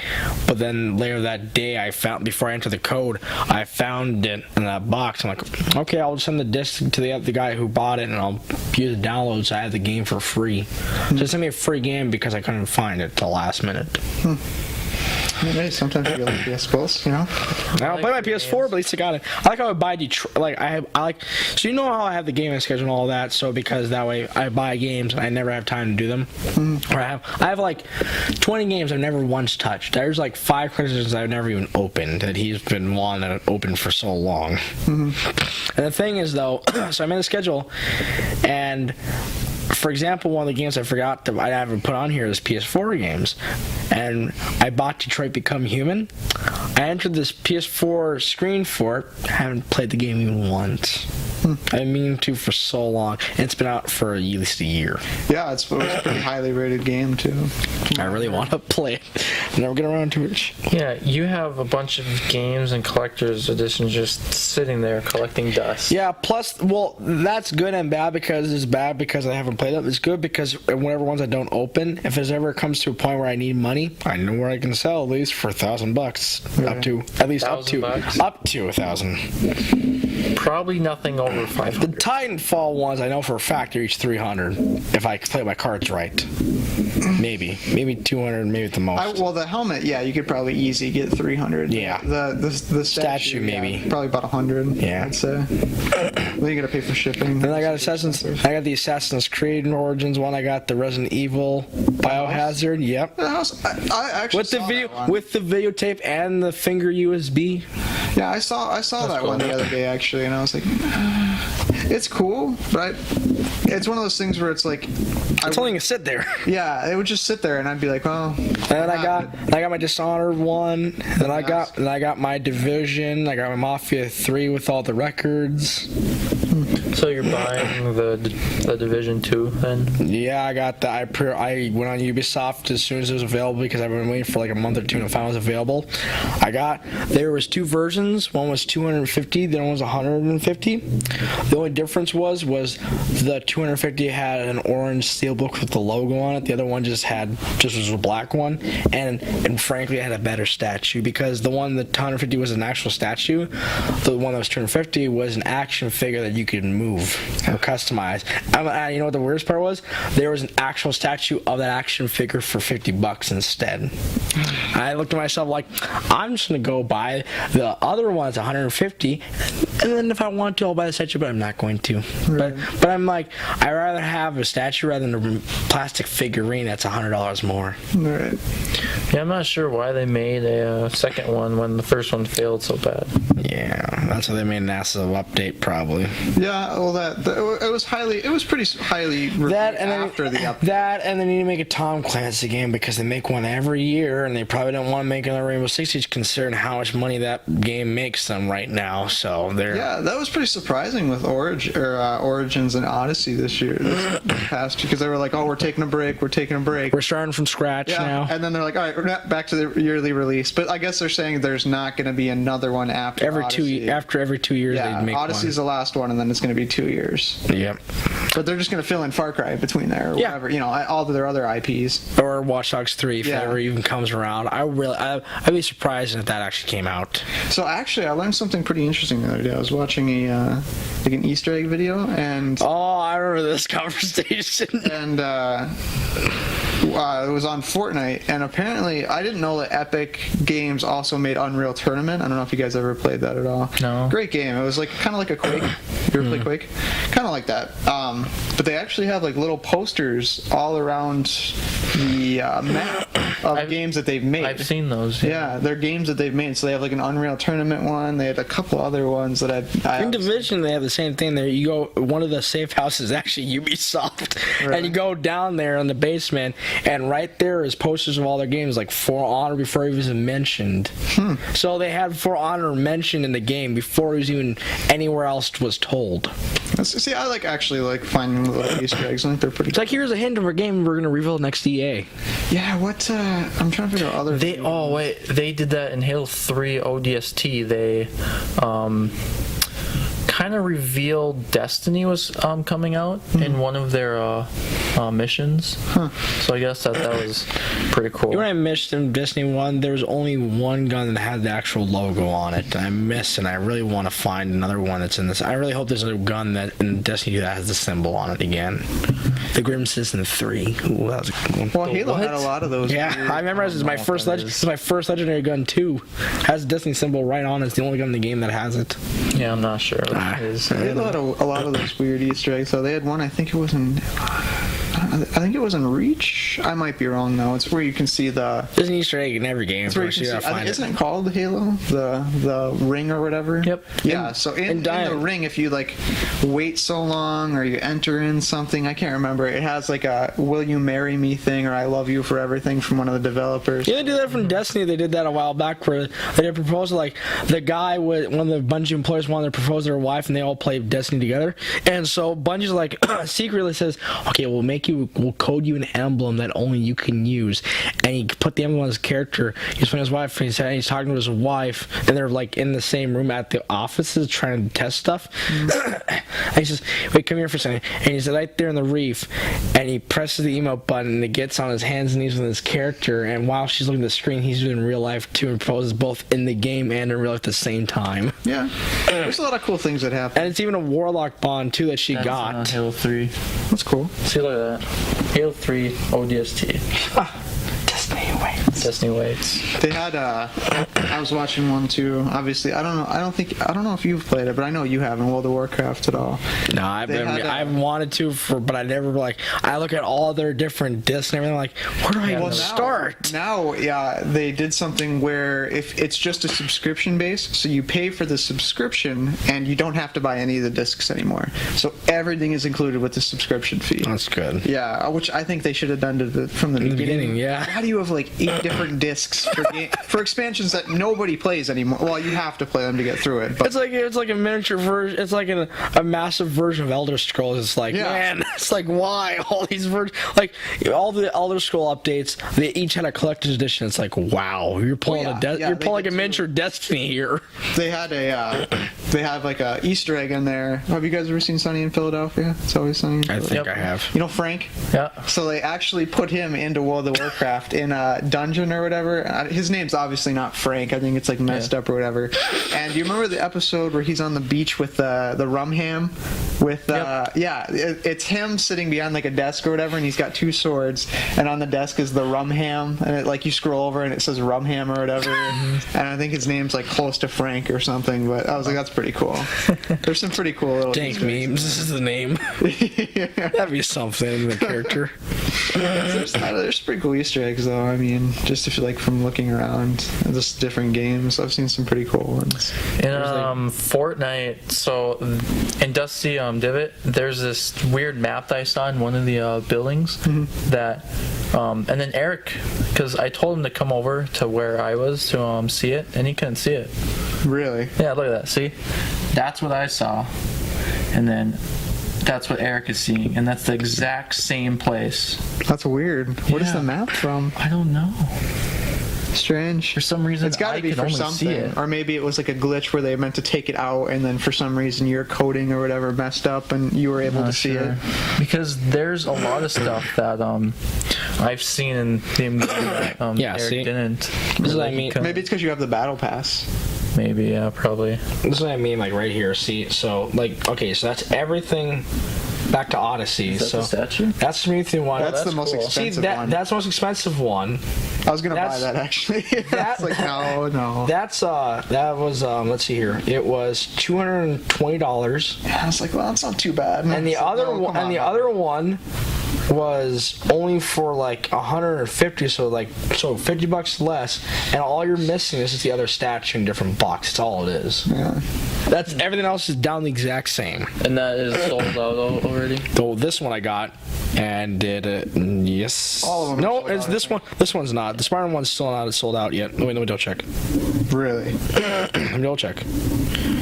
But then later that day, before I entered the code, I found it in that box. I'm like, okay, I'll just send the disc to the guy who bought it, and I'll use the download, so I have the game for free. So send me a free game because I couldn't find it till last minute. Hey, sometimes you get lucky, I suppose, you know? I don't play my PS4, but at least I got it. I like how I buy Detroit. Like I like. So you know how I have the gaming schedule and all that. So because that way I buy games and I never have time to do them. Or I have like 20 games I've never once touched. There's like 5 questions I've never even opened that he's been wanting to open for so long. And the thing is though, so I'm in the schedule, and for example, one of the games I forgot I haven't put on here is PS4 games, and I bought Detroit Become Human. I entered this PS4 screen for it. I haven't played the game even once. I mean to for so long. And it's been out for at least a year. Yeah, it was a pretty highly rated game too. I really want to play it. Never get around to it. Yeah, you have a bunch of games and collector's editions just sitting there collecting dust. Yeah, plus, well, that's good and bad because it's bad because I haven't played it. It's good because whatever ones I don't open, if it ever comes to a point where I need money, I know where I can sell at least for $1,000. Right. Up to $1,000. Probably nothing over 500. The Titanfall ones, I know for a fact they're each 300 if I play my cards right. Maybe 200, maybe at the most. Well, the helmet, yeah, you could probably easy get 300. Yeah. The statue maybe. yeah, probably about 100. Yeah. I'd say. Then you gotta pay for shipping. Then I got the Assassin's Creed Origins one. I got the Resident Evil Biohazard. Yep. The house, I actually With the saw video, that one. with the videotape and the finger USB. Yeah, I saw that one the other day actually, and I was like, it's cool, but it's one of those things where it's like, It's only gonna sit there. yeah, it would just sit there, and I'd be like, well. And then I got my Dishonored one. Then I got my Division. I got my Mafia 3 with all the records. So you're buying the Division 2 then? Yeah, I got that. I went on Ubisoft as soon as it was available because I've been waiting for like a month or two to find it was available. There was 2 versions. One was 250, the other one was 150. The only difference was the 250 had an orange steelbook with the logo on it. The other one just was a black one, and frankly, it had a better statue because the 250 was an actual statue. The one that was 250 was an action figure that you could move or customize. You know what the weirdest part was? There was an actual statue of that action figure for $50 instead. I looked at myself like, I'm just gonna go buy the other ones, 150, and then if I want to, I'll buy the statue, but I'm not going to. Right. But I'm like, I'd rather have a statue rather than a plastic figurine that's $100 more. Right. Yeah, I'm not sure why they made a second one when the first one failed so bad. Yeah, that's why they made an massive update, probably. Yeah, well, it was pretty highly reviewed after the update. That, and they need to make a Tom Clancy game because they make one every year, and they probably don't want to make another Rainbow Six Siege considering how much money that game makes them right now. So they're Yeah, that was pretty surprising with Origins and Odyssey this year, this past, because they were like, oh, we're taking a break. we're starting from scratch now. And then they're like, all right, we're not back to the yearly release. But I guess they're saying there's not going to be another one after Odyssey. After every 2 years, Yeah, they'd make Odyssey's one. the last one, and then it's going to be 2 years. Yep. But they're just going to fill in Far Cry between there, or whatever, all of their other IPs. Or Watch Dogs 3 if it ever even comes around. I'd be surprised if that actually came out. So actually, I learned something pretty interesting the other day. I was watching an Easter egg video, and I remember this conversation. and it was on Fortnite, and apparently I didn't know that Epic Games also made Unreal Tournament. I don't know if you guys ever played that at all. No. Great game. It was like kind of like a Quake. You ever play Quake? Kind of like that. But they actually have like little posters all around the map of games that they've made. I've seen those. Yeah, they're games that they've made. So they have like an Unreal Tournament one. They had a couple other ones that I In Division, they have the same thing. There, you go. One of the safe houses is actually Ubisoft, and you go down there in the basement, and right there is posters of all their games, like For Honor before it was even mentioned. So they had For Honor mentioned in the game before it was even anywhere else was told. See, I actually like finding little Easter eggs. I think they're pretty. It's like, here's a hint of a game we're gonna reveal next EA. Yeah, what? I'm trying to figure out other. They did that in Halo 3 ODST. They kind of revealed Destiny was coming out in one of their missions. So I guess that was pretty cool. When I missed in Destiny 1, there was only one gun that had the actual logo on it. And I missed, and I really want to find another one that's in this. I really hope there's a gun that in Destiny 2 that has the symbol on it again. The Grim Citizen 3. Ooh, that was a good one. Well, Halo had a lot of those. Yeah, I remember this is my first legendary gun too. Has the Destiny symbol right on it. It's the only gun in the game that has it. Yeah, I'm not sure what it is. Halo had a lot of those weird Easter eggs. So they had one. I think it was in Reach. I might be wrong though. It's where you can see the. There's an Easter egg in every game. It's where you can see, isn't it called Halo? The ring or whatever. Yep. Yeah. So in the ring, if you wait so long or you enter in something, I can't remember. It has like a "Will you marry me" thing or "I love you for everything" from one of the developers. Yeah, they did that from Destiny. They did that a while back where they did a proposal. Like the guy with one of the Bungie employees wanted to propose to their wife, and they all played Destiny together. And so Bungie's like secretly says, "Okay, we'll code you an emblem that only you can use." And he put the emblem on his character. He's playing his wife, and he's talking to his wife, and they're like in the same room at the offices trying to test stuff. And he says, "Wait, come here for a second." And he's right there in the reef, and he presses the emote button, and it gets on his hands and knees with his character. And while she's looking at the screen, he's doing real life too, and proposes both in the game and in real life at the same time. Yeah, there's a lot of cool things that happen. And it's even a warlock bond too that she got. Halo 3. That's cool. See, look at that. Halo 3 ODST. Destiny waits. They had I was watching one too. Obviously, I don't know if you've played it, but I know you haven't World of Warcraft at all. No, I've wanted to but I never I look at all their different discs and everything like, where do I even start? Now, yeah, they did something where if it's just a subscription base, so you pay for the subscription and you don't have to buy any of the discs anymore. So everything is included with the subscription fee. That's good. Yeah, which I think they should have done from the beginning. Yeah. How do you have 8 different discs for expansions that nobody plays anymore? Well, you have to play them to get through it. But it's like a miniature version. It's like a massive version of Elder Scrolls. It's like, man, it's like, why all these versions? Like all the Elder Scroll updates, they each had a collector's edition. It's like, wow, you're pulling you're pulling like a miniature Destiny here. They had they have like a Easter egg in there. Have you guys ever seen Sunny in Philadelphia? It's Always Sunny in Philadelphia. I think I have. You know Frank? Yeah. So they actually put him into World of Warcraft in a dungeon or whatever. His name's obviously not Frank. I think it's like messed up or whatever. And do you remember the episode where he's on the beach with the rum ham? With it's him sitting behind like a desk or whatever, and he's got 2 swords, and on the desk is the rum ham, and you scroll over and it says rum ham or whatever. And I think his name's like close to Frank or something. But I was like, that's pretty cool. There's some pretty cool little Dank memes. This is the name. That'd be something in the character. There's pretty cool Easter eggs though. I mean, just if you like from looking around, just different games. I've seen some pretty cool ones. In Fortnite, so in Dusty Divot, there's this weird map that I saw in one of the buildings that, and then Eric, because I told him to come over to where I was to see it, and he couldn't see it. Really? Yeah, look at that. See, that's what I saw, and then that's what Eric is seeing, and that's the exact same place. That's weird. What is the map from? I don't know. Strange. For some reason, it's got to be for something, or maybe it was like a glitch where they meant to take it out, and then for some reason your coding or whatever messed up, and you were able to see it. Because there's a lot of stuff that I've seen in the Eric didn't. This is what I mean. Maybe it's because you have the battle pass. Maybe, yeah, probably. This is what I mean, like right here. See, so okay, so that's everything back to Odyssey. Is that So the statue? that's the Promethean one. That's the most cool. See, expensive one. that's the most expensive one. I was gonna buy that's- that actually. That's like no. That's that was let's see here. It was $220. I was like, well, that's not too bad. And the other one, other one was only for like 150, so $50 less, and all you're missing is just the other statue in different box. That's all it is. Yeah. That's everything else is down the exact same. And that is sold out already. Though this one I got and did it. Yes. All of them are No, sold it's out, I this think. one. This one's not. The Spider-Man one's still not sold out yet. Wait, let me double check. Really? Let me double check.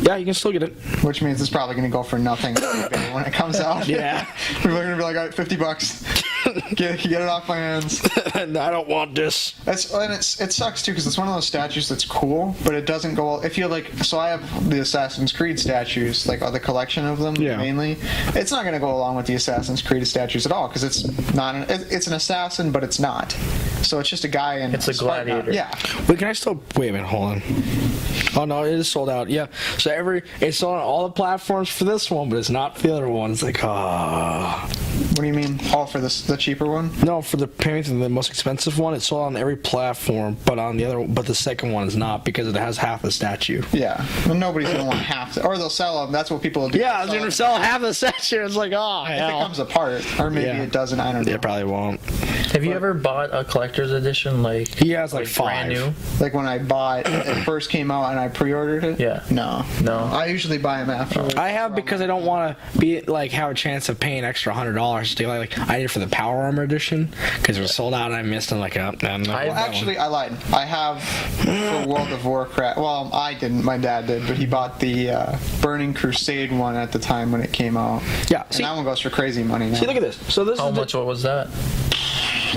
Yeah, you can still get it. Which means it's probably gonna go for nothing on eBay when it comes out. Yeah. People are gonna be like, all right, $50. Get it off my hands. And I don't want this. It sucks too because it's one of those statues that's cool, but it doesn't go. If you like, so I have the Assassin's Creed statues, like the collection of them mainly. It's not gonna go along with the Assassin's Creed statues at all because it's not. It's an assassin, but it's not. So it's just a guy in. It's a gladiator. Yeah. Wait, can I still wait a minute? Hold on. Oh no, it is sold out. Yeah. So it's on all the platforms for this one, but it's not for the other one. It's like What do you mean? All for the cheaper one? No, for the most expensive one, it's sold on every platform, but on the other, but the second one is not because it has half the statue. Yeah. And nobody's gonna want half, or they'll sell them. That's what people will do. Yeah, I was gonna sell half the statue. It's like, oh If it hell. comes apart, or maybe Yeah. it doesn't. I don't know. It probably won't. Have you ever bought a collector's edition like He has like brand five. new? Like when I bought it first came out and I pre-ordered it. Yeah. No. No. I usually buy them afterwards. I have because I don't want to be like have a chance of paying extra $100 to like I did for the Power Armor edition because it was sold out and I missed it. Like, Actually, I lied. I have for World of Warcraft. Well, I didn't. My dad did, but he bought the Burning Crusade one at the time when it came out. Yeah. And that one goes for crazy money now. See, look at this. So this How is much was that?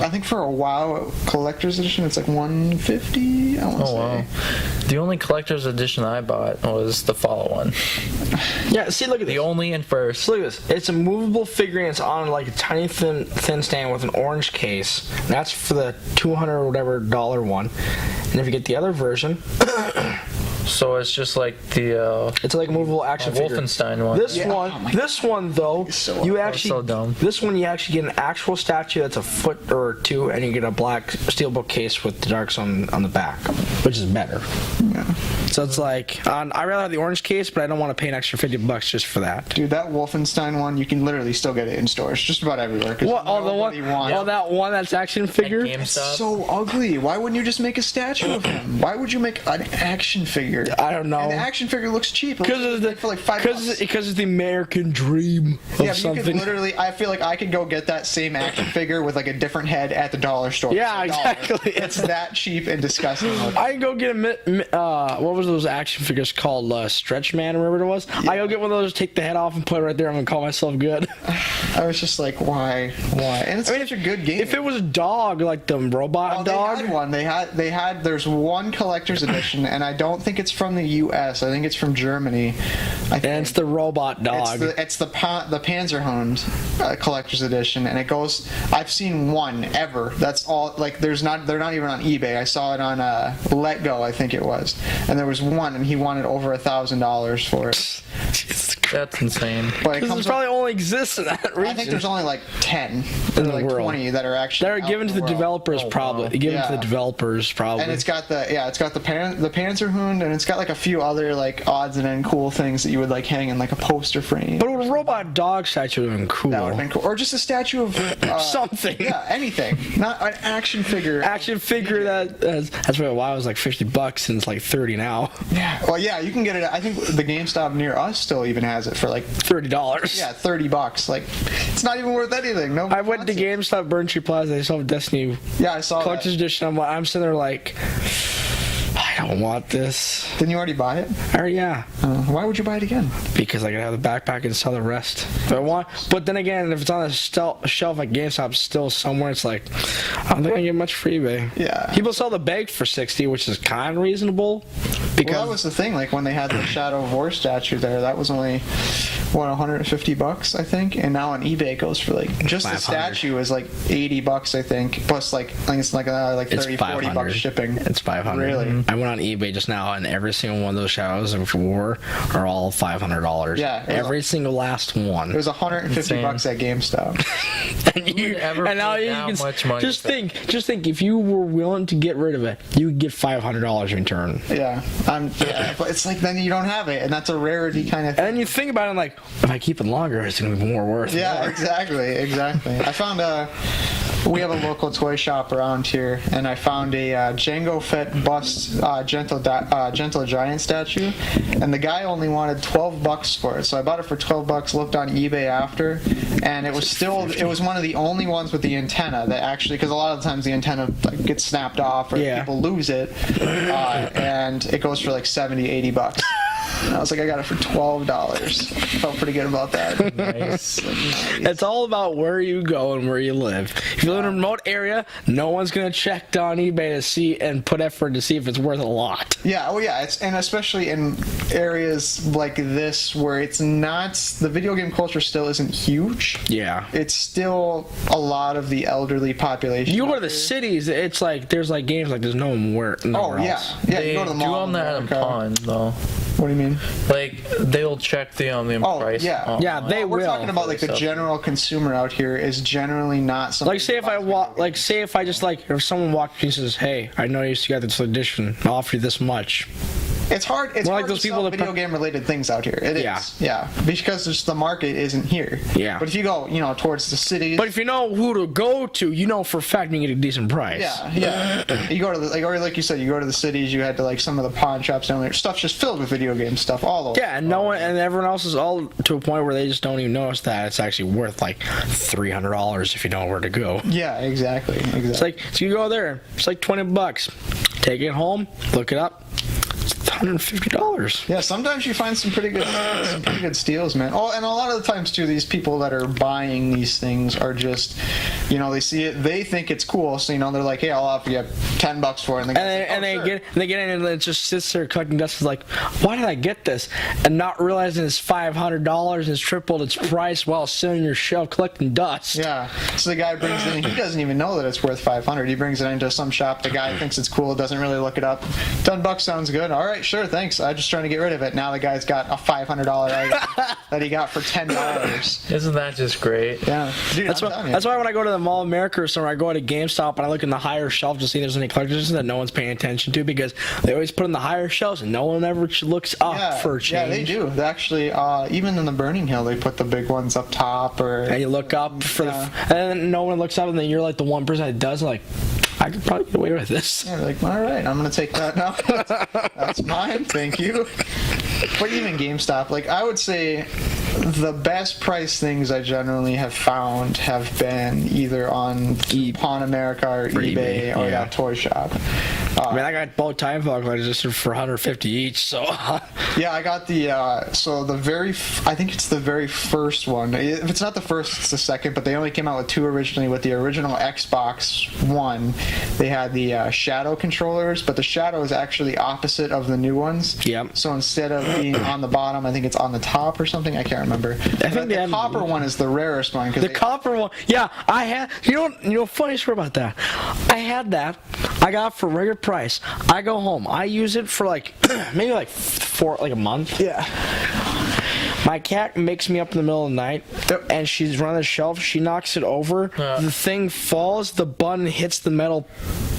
I think for a WoW collector's edition, it's like $150. I want to Oh say. wow. The only collector's edition I bought was the Fallout one. Yeah. See, look at The this. only and first. So look at this. It's a movable figurine. It's on like a tiny thin stand with an orange case. And that's for the $200 or whatever one. And if you get the other version, So it's just like the it's like a movable action figure. Wolfenstein one. This Yeah. one, Oh my this one though, so you ugly. actually So dumb. this one you actually get an actual statue that's a foot or two, and you get a black steelbook case with the darks on the back, which is better. Yeah. So it's like I rather have the orange case, but I don't want to pay an extra $50 just for that. Dude, that Wolfenstein one, you can literally still get it in stores, just about everywhere. 'Cause What? Oh, the one? nobody wants- Oh, that one that's action figure. At GameStop. So ugly. Why wouldn't you just make a statue of him? Why would you make an action figure? I don't know. And the action figure looks cheap. It Because looks of the like for like $5. because it's the American dream of Yeah, but you something. could literally. I feel like I could go get that same action figure with like a different head at the dollar store. Yeah, It's $1. exactly. It's that cheap and disgusting. looking. I can go get what was those action figures called? Stretch Man or whatever it was. I go get one of those, take the head off, and put it right there. I'm gonna call myself good. I was just like, why? And it's such a good game. If it was a dog, like the robot dog, They had one. They had. There's one collector's edition, and I don't think it's from the U.S. I think it's from Germany. and it's the robot dog. It's the Panzerhund collector's edition, and it goes. I've seen one ever. That's all. Like, they're not even on eBay. I saw it on Let Go, I think it was, and there was one, and he wanted over $1,000 for it. Jesus Christ. That's insane. But it Because comes it probably only exists in that region. I think there's only like 10 In or the like world. 20 that are actually They're out given in to the the world. developers, Oh, wow. probably. Given to Yeah. the developers, probably. And it's got the Panzerhund, and it's got like a few other like odds and end cool things that you would like hang in like a poster frame. But a robot dog statue would have been cool. That would have been cool. Or just a statue of Something. Yeah, anything. Not an action figure. Action figure that's why it was like $50 and it's like 30 now. Yeah. Well, yeah, you can get it. I think the GameStop near us still even has it for like $30. $30. Like, it's not even worth anything. No. I went to GameStop Braintree Plaza. They still have Destiny Yeah, I saw Collector's that. Edition. I'm sitting there like, I don't want this. Didn't you already buy it? Or yeah, Why would you buy it again? because I could have the backpack and sell the rest. If I want, but then again, if it's on a shelf at GameStop still somewhere, it's like I don't think I get much for eBay. Yeah. People sell the bag for $60, which is kind of reasonable. Because Well, that was the thing. Like when they had the Shadow of War statue there, that was only $150, I think, and now on eBay it goes for like just the 500. statue is like $80, I think, plus like I think it's like It's 30, 40 500. bucks shipping. It's 500. Really? I went on eBay just now, and every single one of those Shadows of War are all $500. Yeah, every single last one. It was $150 at GameStop. and Who would ever now pay you that can much money just for think if you were willing to get rid of it, you would get $500 in return. Yeah, but it's like then you don't have it, and that's a rarity kind of thing. And then you think about it, like, if I keep it longer, it's gonna be more worth. Yeah, more. exactly. I found we have a local toy shop around here, and I found a Jango Fett bust Gentle Giant statue, and the guy only wanted $12 for it. So I bought it for $12. Looked on eBay after, and it was one of the only ones with the antenna that actually, because a lot of the times the antenna like, gets snapped off or people lose it, and it goes for like $70-$80. And I was like, I got it for $12. Felt pretty good about that. Nice. It's all about where you go and where you live. If you live in a remote area, no one's gonna check on eBay to see and put effort to see if it's worth a lot. Yeah, oh yeah, and especially in areas like this where it's not, the video game culture still isn't huge. Yeah. It's still a lot of the elderly population. You go to the cities, it's like there's like games like there's no nowhere yeah, else. yeah. They You go to the do mall. on that in Pawn, though. What do you mean? Like, they'll check the price. Yeah. Yeah, they We're will. talking about like the general consumer out here is generally not something. Like say if if someone walked up and says, "Hey, I noticed you got this edition. I'll offer you this much." It's hard. It's Well, like hard those to people sell that video game related things out here. It is. Yeah. Because just the market isn't here. Yeah. But if you go, towards the cities. But if you know who to go to, you know for a fact you can get a decent price. Yeah. You go to like you said, you go to the cities. You head to like some of the pawn shops down there. Stuff's just filled with video game stuff all over. Yeah, and no one and everyone else is all to a point where they just don't even notice that it's actually worth like $300 if you know where to go. Yeah, exactly. It's like so you go there, it's like $20. Take it home, look it up. It's $150. Yeah, sometimes you find some pretty good steals, man. Oh, and a lot of the times too, these people that are buying these things are just, they see it, they think it's cool, so they're like, hey, I'll offer you $10 for it, and they get in and it just sits there collecting dust. It's like, why did I get this? And not realizing it's $500 has tripled its price while sitting on your shelf collecting dust. Yeah. So the guy brings it in. He doesn't even know that it's worth $500. He brings it into some shop. The guy thinks it's cool. Doesn't really look it up. $10 sounds good. All right, sure, thanks. I'm just trying to get rid of it. Now the guy's got a $500 item that he got for $10. Isn't that just great? Yeah. Dude, That's why when I go to the Mall of America or somewhere, I go to GameStop and I look in the higher shelf to see if there's any collectors that no one's paying attention to because they always put in the higher shelves and no one ever looks up for a change. Yeah, they do. They actually, even in the Burning Hill, they put the big ones up top. And you look up for and then no one looks up and then you're like the one person that does, like, I could probably get away with this. Yeah, like, all right, I'm gonna take that now. That's mine, thank you. But even GameStop, like I would say, the best price things I generally have found have been either on Pawn America or eBay or that toy shop. I mean, I got both time calculators just for $150 each, so. Yeah, I got the I think it's the very first one. If it's not the first, it's the second. But they only came out with two originally. With the original Xbox One, they had the Shadow controllers, but the Shadow is actually opposite of the new ones. Yep. So instead of being on the bottom, I think it's on the top or something. I can't remember. I think the copper one is the rarest one. The copper one, yeah, I had. Funny story about that. I had that. I got it for regular price. I go home. I use it for maybe a month. Yeah. My cat makes me up in the middle of the night, and she's running the shelf. She knocks it over. The thing falls. The button hits the metal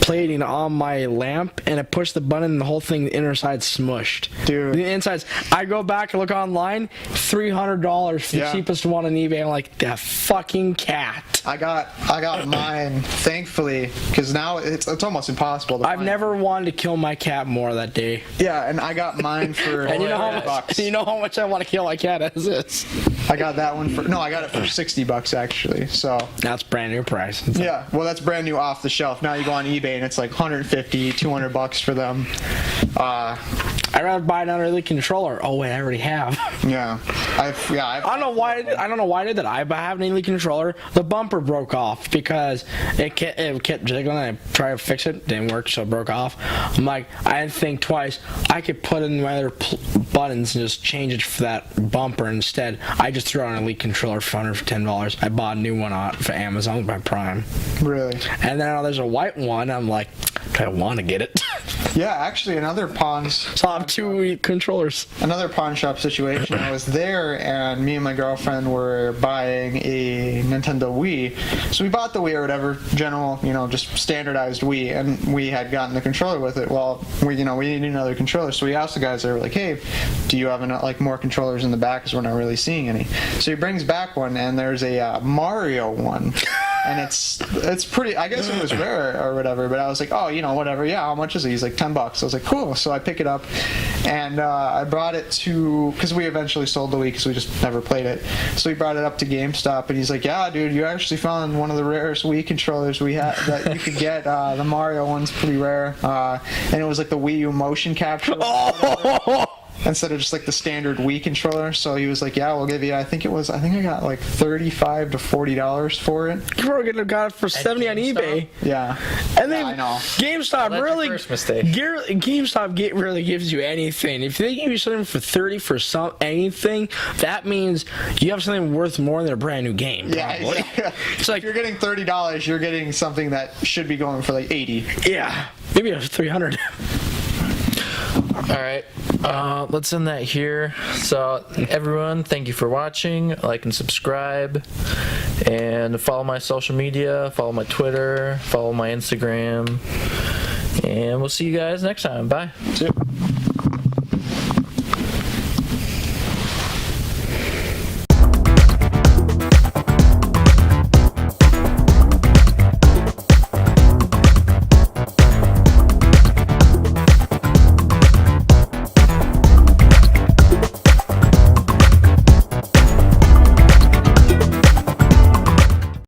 plating on my lamp, and it pushed the button, and the whole thing, the inner side's smushed. Dude. The inside's. I go back and look online. $300 for the cheapest one on eBay. I'm like, that fucking cat. I got mine, thankfully, because now it's almost impossible to I've find. never wanted to kill my cat more that day. Yeah, and I got mine for And you know how much I want to kill my cat as is. I got that one I got it for $60 actually. So that's brand new price. Yeah, well that's brand new off the shelf. Now you go on eBay and it's like $150, $200 for them. I'd rather buy another controller. Oh wait, I already have. Yeah, I've I don't know why. I don't know why I did that. I have an Elite controller. The bumper broke off because it kept jiggling. I tried to fix it, didn't work, so it broke off. I'm like, I had to think twice. I could put in my other buttons and just change it for that bumper. Instead, I just threw out an Elite controller for $110. I bought a new one for Amazon by Prime. Really? And then there's a white one. I'm like, do I want to get it? Yeah, actually, another pawns. So I have 2 Elite controllers. Another pawn shop situation. I was there, and me and my girlfriend were buying a Nintendo Wii. So we bought the Wii or whatever, general, just standardized Wii, and we had gotten the controller with it. Well, we needed another controller, so we asked the guys. They were like, "Hey, do you have more controllers in the back? Because we're not really seeing any." So he brings back one, and there's a Mario one. And it's pretty, I guess it was rare or whatever, but I was like, oh, whatever, yeah, how much is it? He's like, $10. I was like, cool. So I pick it up, and I brought it because we eventually sold the Wii because we just never played it. So we brought it up to GameStop, and he's like, yeah, dude, you actually found one of the rarest Wii controllers we had that you could get. The Mario one's pretty rare, and it was like the Wii U motion capture. Instead of just like the standard Wii controller. So he was like, yeah, we'll give you, I think I got like $35 to $40 for it. You probably got it for $70 on eBay. Yeah. And then I know. GameStop Well, really your first mistake. GameStop really gives you anything. If they give you something for $30 for anything, that means you have something worth more than a brand new game. Yeah, Probably. It's like if you're getting $30, you're getting something that should be going for like $80. yeah, maybe a $300. All right, let's end that here. So everyone, thank you for watching. Like and subscribe, and follow my social media, follow my Twitter, follow my Instagram, and we'll see you guys next time. Bye. See ya.